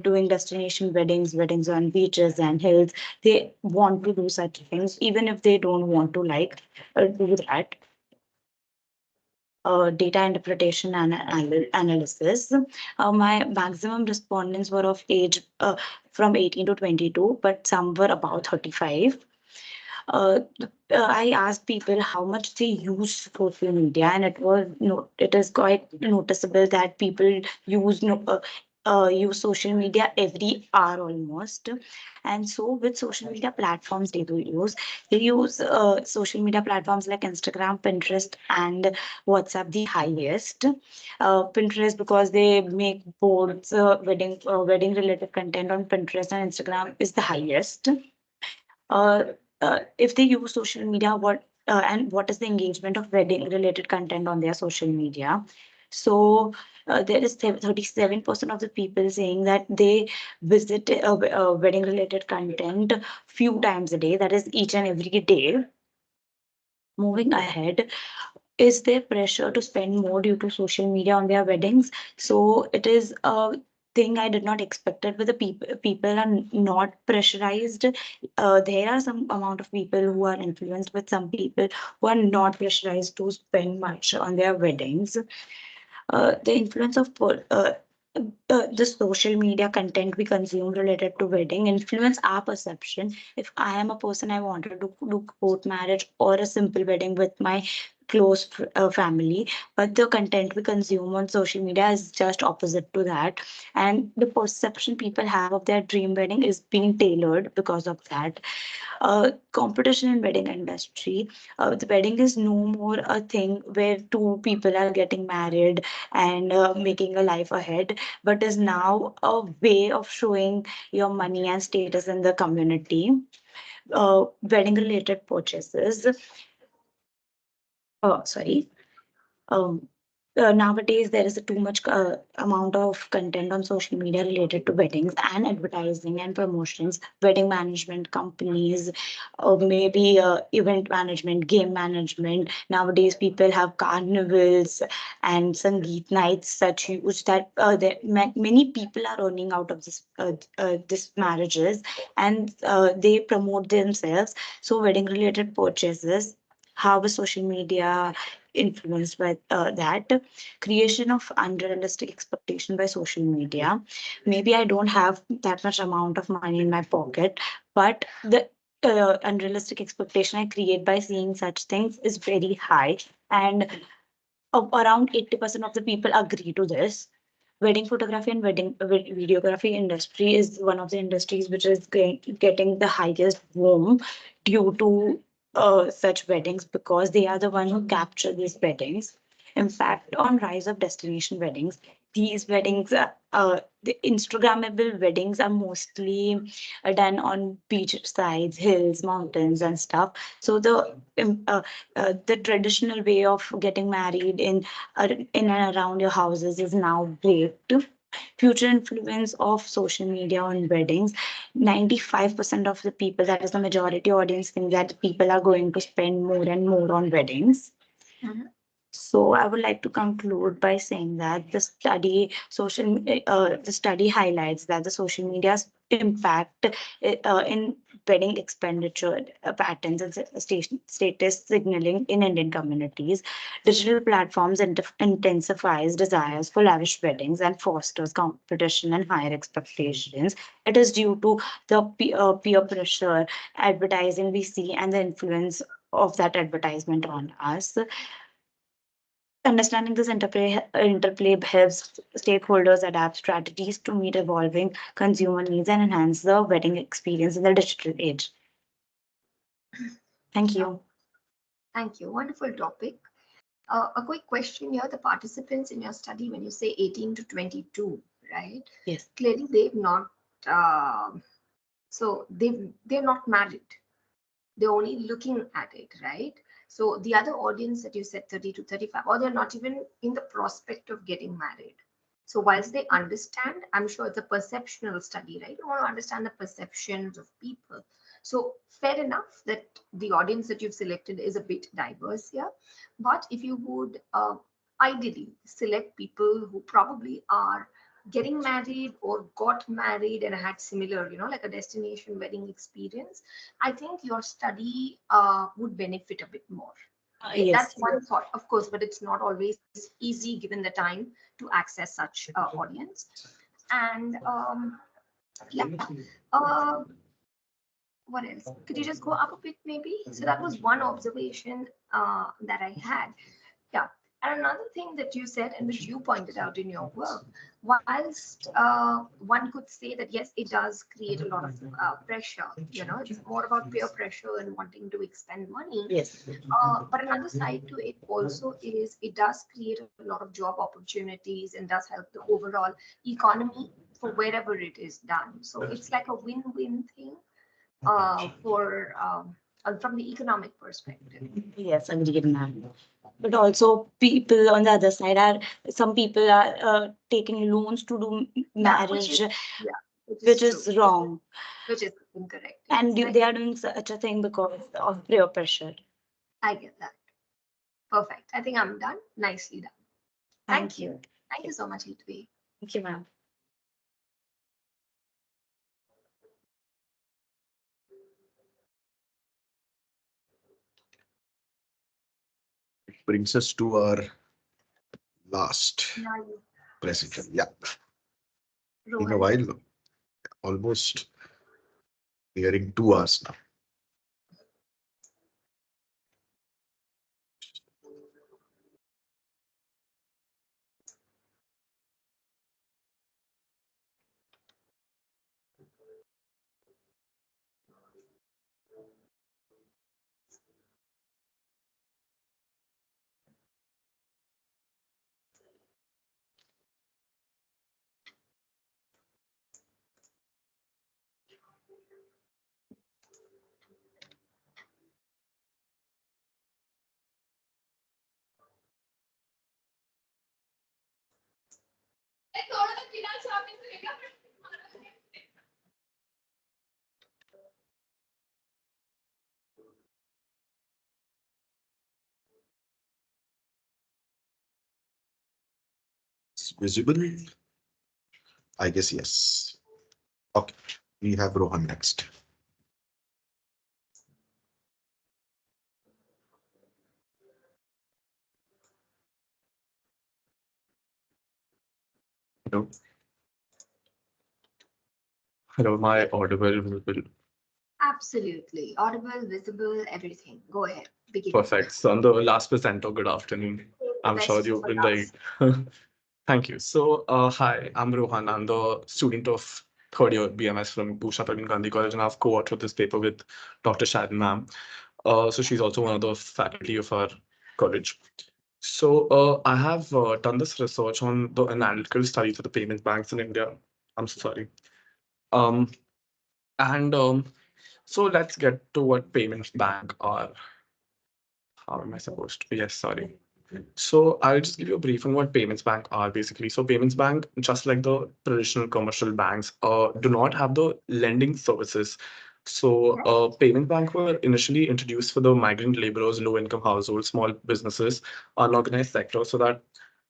doing destination weddings on beaches and hills, they want to do such things, even if they don't want to do that. Data interpretation and analysis. My maximum respondents were of age from 18 to 22, but some were about 35. I asked people how much they use social media, and it is quite noticeable that people use social media every hour almost. And so with social media platforms they do use, they use social media platforms like Instagram, Pinterest, and WhatsApp the highest. Pinterest because they make boards, wedding related content on Pinterest, and Instagram is the highest. uh, if they use social media, what is the engagement of wedding related content on their social media? So there is 37% of the people saying that they visit wedding related content few times a day, that is each and every day. Moving ahead, is there pressure to spend more due to social media on their weddings? So it is a thing I did not expect it, but the people are not pressurized. There are some amount of people who are influenced, but some people who are not pressurized to spend much on their weddings. The influence of the social media content we consume related to wedding influence our perception. If I am a person, I wanted to do court marriage or a simple wedding with my close family, but the content we consume on social media is just opposite to that, and the perception people have of their dream wedding is being tailored because of that. Competition in wedding industry, the wedding is no more a thing where two people are getting married and making a life ahead, but is now a way of showing your money and status in the community. Wedding related purchases. Sorry. um, Nowadays there is a too much amount of content on social media related to weddings and advertising and promotions. Wedding management companies, maybe event management, game management. Nowadays people have carnivals and sangeet nights such huge that many people are earning out of this marriages, and they promote themselves. So wedding related purchases, how is social media influenced by that? Creation of unrealistic expectation by social media. Maybe I don't have that much amount of money in my pocket, but the unrealistic expectation I create by seeing such things is very high, and around 80% of the people agree to this. Wedding photography and videography industry is one of the industries which is getting the highest boom due to such weddings, because they are the one who capture these weddings. Impact on rise of destination weddings. These weddings, the Instagrammable weddings are mostly done on beach sides, hills, mountains, and stuff. So the traditional way of getting married in and around your houses is now great. Future influence of social media on weddings. 95% of the people, that is the majority audience, think that people are going to spend more and more on weddings. So I would like to conclude by saying that the study highlights that the social media's impact in wedding expenditure patterns and status signaling in Indian communities. Digital platforms intensifies desires for lavish weddings and fosters competition and higher expectations. It is due to the peer pressure, advertising we see, and the influence of that advertisement on us. Understanding this interplay helps stakeholders adapt strategies to meet evolving consumer needs and enhance the wedding experience in the digital age. Thank you. Thank you. Wonderful topic. A quick question here. The participants in your study, when you say 18 to 22, right? Yes. Clearly, they've not. So they're not married. They're only looking at it, right? So the other audience that you said 30 to 35, or they're not even in the prospect of getting married. So whilst they understand, I'm sure it's a perceptional study, right? You want to understand the perceptions of people. So fair enough that the audience that you've selected is a bit diverse here. But if you would ideally select people who probably are getting married or got married and had similar, like a destination wedding experience, I think your study would benefit a bit more. Yes. That's one thought, of course, but it's not always easy given the time to access such audience. And yeah, uh, what else? Could you just go up a bit, maybe? So that was one observation that I had. Yeah. And another thing that you said, and which you pointed out in your work, whilst one could say that yes, it does create a lot of pressure, it's more about peer pressure and wanting to expend money. Yes. But another side to it also is it does create a lot of job opportunities and does help the overall economy for wherever it is done. So it's like a win-win thing from the economic perspective. Yes, agreed, ma'am. But also people on the other side are, some people are taking loans to do marriage, which is true. wrong. Which is incorrect. And Yes, they are doing such a thing because of peer pressure. I get that. Perfect. I think I'm done. Nicely done. Thank you. Thank you so much, Hitvi. Thank you, ma'am. Brings us to our last Now you- presentation. Yeah. In a while, almost nearing 2 hours now. It's visible? I guess yes. Okay, we have Rohan next. Hello. Hello, am I audible, visible? Absolutely. Audible, visible, everything. Go ahead. Begin. Perfect. So I'm the last presenter. Good afternoon. I'm Best sure you've for been last. very. Thank you. So, hi, I'm Rohan. I'm the student of third year BMS from Bhusha Praveen Gandhi College, and I've co-authored this paper with Dr. Shadin ma'am. So she's also one of the faculty of our college. So I have done this research on the analytical studies of the payment banks in India. I'm so sorry. Um, and So let's get to what payments bank are. How am I supposed to? Yes, sorry. So I'll just give you a brief on what payments bank are basically. So payments bank, just like the traditional commercial banks, do not have the lending services. So payment bank were initially introduced for the migrant laborers, low income households, small businesses, unorganized sector, so that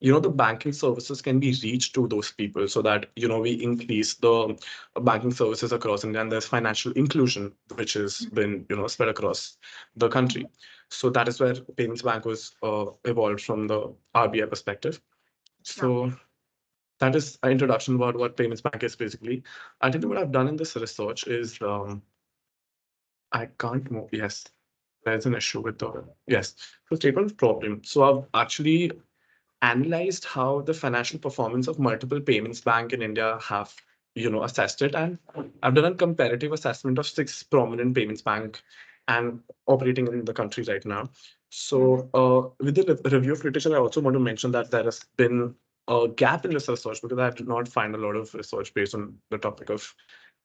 the banking services can be reached to those people, so that we increase the banking services across India, and there's financial inclusion which has been spread across the country. So that is where payments bank was evolved from the RBI perspective. So that is an introduction about what payments bank is basically. I think what I've done in this research is I can't move. Yes, there's an issue with the yes. So statement of problem. So I've actually analyzed how the financial performance of multiple payments bank in India have assessed it, and I've done a comparative assessment of 6 prominent payments bank and operating in the country right now. So with the review of literature, I also want to mention that there has been a gap in this research because I did not find a lot of research based on the topic of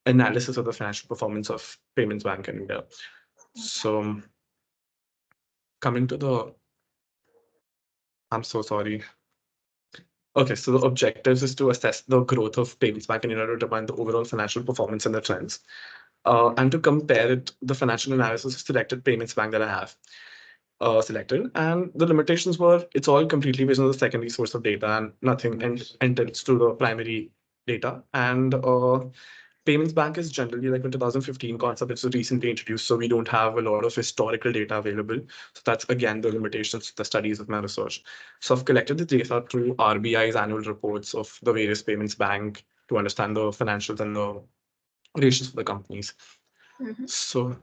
analysis of the financial performance of payments bank in India. So coming to the, I'm so sorry. Okay, so the objectives is to assess the growth of payments bank in India to determine the overall financial performance and the trends, and to compare it, the financial analysis of selected payments bank that I have selected. And the limitations were, it's all completely based on the secondary source of data and nothing enters to the primary data. And payments bank is generally like a 2015 concept. It's recently introduced, so we don't have a lot of historical data available. So that's again the limitations of the studies of my research. So I've collected the data through RBI's annual reports of the various payments bank to understand the financials and the ratios for the companies. So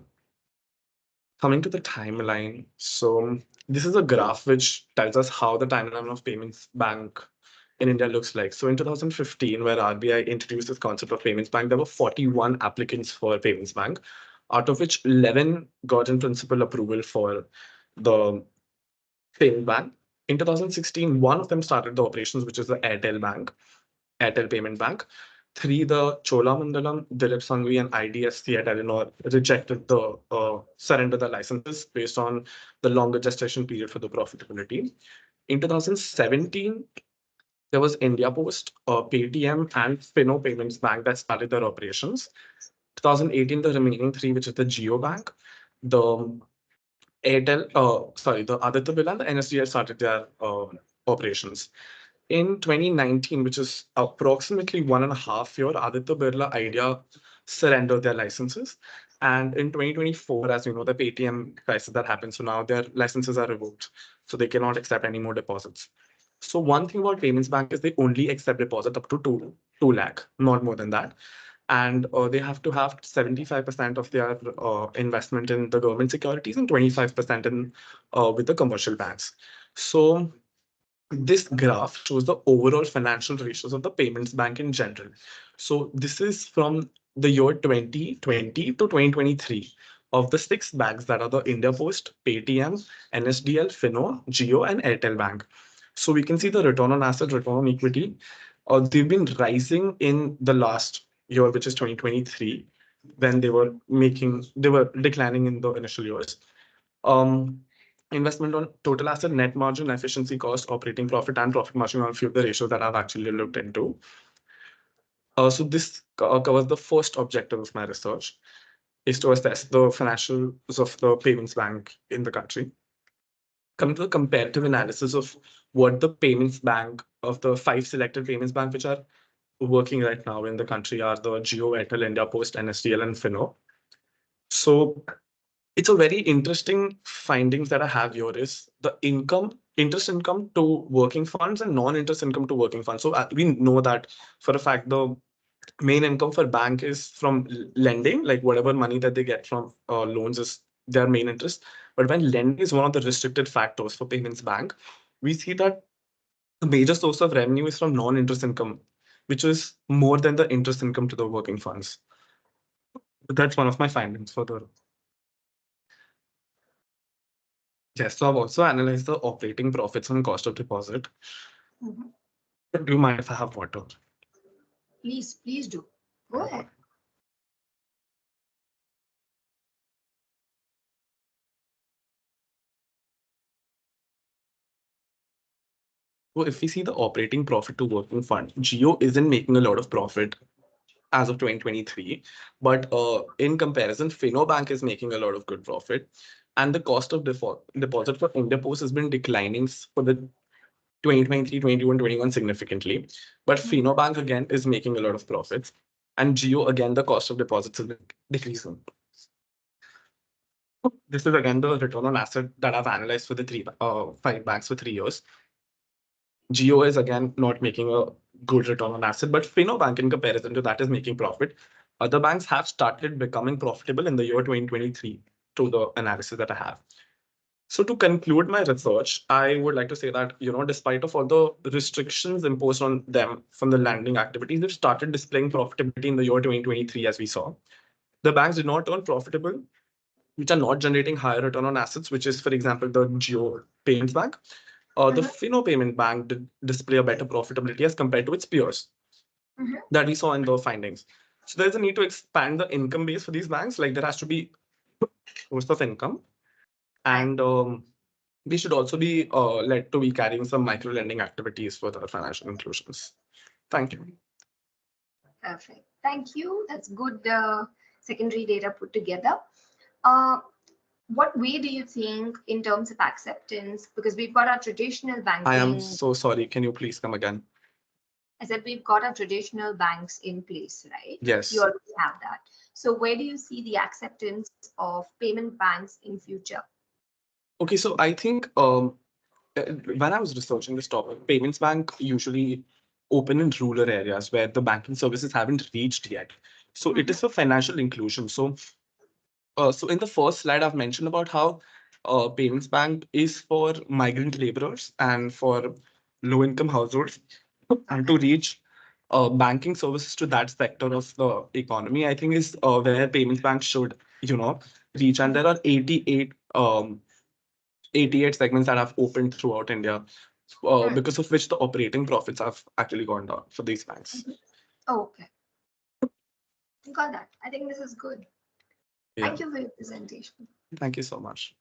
coming to the timeline, so this is a graph which tells us how the timeline of payments bank in India looks like. So in 2015, where RBI introduced this concept of payments bank, there were 41 applicants for payments bank, out of which 11 got in principle approval for the payment bank. In 2016, one of them started the operations, which is the Airtel Payment Bank. 3, the Cholamandalam, Dilip Sanghvi, and IDFC at Eleanor rejected the surrender the licenses based on the longer gestation period for the profitability. In 2017, there was India Post, Paytm, and Fino Payments Bank that started their operations. 2018, the remaining 3, which is the Geo Bank, the the Aditya Birla and the NSDL started their operations. In 2019, which is approximately 1.5 year, Aditya Birla Idea surrendered their licenses. And in 2024, as you know, the Paytm crisis that happened, so now their licenses are revoked. So they cannot accept any more deposits. So one thing about payments bank is they only accept deposit up to 2 lakh, not more than that. And they have to have 75% of their investment in the government securities and 25% in with the commercial banks. So this graph shows the overall financial ratios of the payments bank in general. So this is from the year 2020 to 2023 of the 6 banks that are the India Post, Paytm, NSDL, Fino, Jio, and Airtel Bank. So we can see the return on asset, return on equity. They've been rising in the last year, which is 2023, when they were declining in the initial years. Investment on total asset, net margin, efficiency cost, operating profit, and profit margin are a few of the ratios that I've actually looked into. So this covers the first objective of my research, is to assess the financials of the payments bank in the country. Coming to the comparative analysis of what the payments bank of the 5 selected payments bank which are working right now in the country are the Jio, Airtel, India Post, NSDL, and Fino. So it's a very interesting findings that I have here is the interest income to working funds and non-interest income to working funds. So we know that for a fact the main income for bank is from lending, like whatever money that they get from loans is their main interest. But when lending is one of the restricted factors for payments bank, we see that the major source of revenue is from non-interest income, which is more than the interest income to the working funds. That's one of my findings for the. Yes, so I've also analyzed the operating profits and cost of deposit. Do you mind if I have water? Please do. Go ahead. So if we see the operating profit to working fund, Jio isn't making a lot of profit as of 2023, but in comparison, Fino Bank is making a lot of good profit, and the cost of deposit for India Post has been declining for the 2023, 21, 21 significantly, but Fino Bank again is making a lot of profits, and Jio again the cost of deposits is decreasing. This is again the return on asset that I've analyzed for the 5 banks for 3 years. Jio is again not making a good return on asset, but Fino Bank in comparison to that is making profit. Other banks have started becoming profitable in the year 2023 to the analysis that I have. So to conclude my research, I would like to say that, despite of all the restrictions imposed on them from the lending activities, they've started displaying profitability in the year 2023, as we saw. The banks did not turn profitable, which are not generating higher return on assets, which is, for example, the Jio Payments Bank. The Fino Payment Bank did display a better profitability as compared to its peers that we saw in the findings. So there's a need to expand the income base for these banks. Like there has to be source of income, and we should also be led to be carrying some micro lending activities for the financial inclusions. Thank you. Perfect. Thank you. That's good secondary data put together. What way do you think in terms of acceptance? Because we've got our traditional banking. I am so sorry. Can you please come again? I said we've got our traditional banks in place, right? Yes. You already have that. So where do you see the acceptance of payment banks in future? Okay, so I think when I was researching this topic, payments bank usually open in rural areas where the banking services haven't reached yet. So it is for financial inclusion. So in the first slide, I've mentioned about how payments bank is for migrant laborers and for low-income households, and to reach banking services to that sector of the economy, I think is where payments bank should, reach. And there are 88 segments that have opened throughout India, because of which the operating profits have actually gone down for these banks. Okay. Got that. I think this is good. Yeah. Thank you for your presentation. Thank you so much.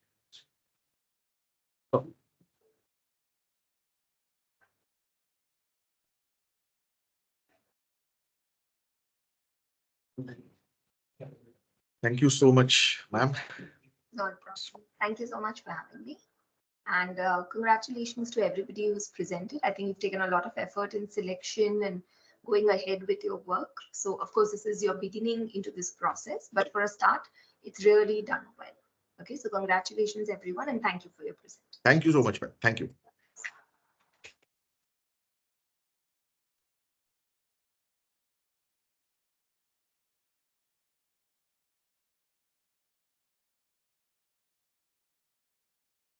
Thank you so much, ma'am. Not a problem. Thank you so much for having me. And congratulations to everybody who's presented. I think you've taken a lot of effort in selection and going ahead with your work. So of course, this is your beginning into this process, but for a start, it's really done well. Okay, so congratulations everyone, and thank you for your presentation. Thank you so much, ma'am. Thank you.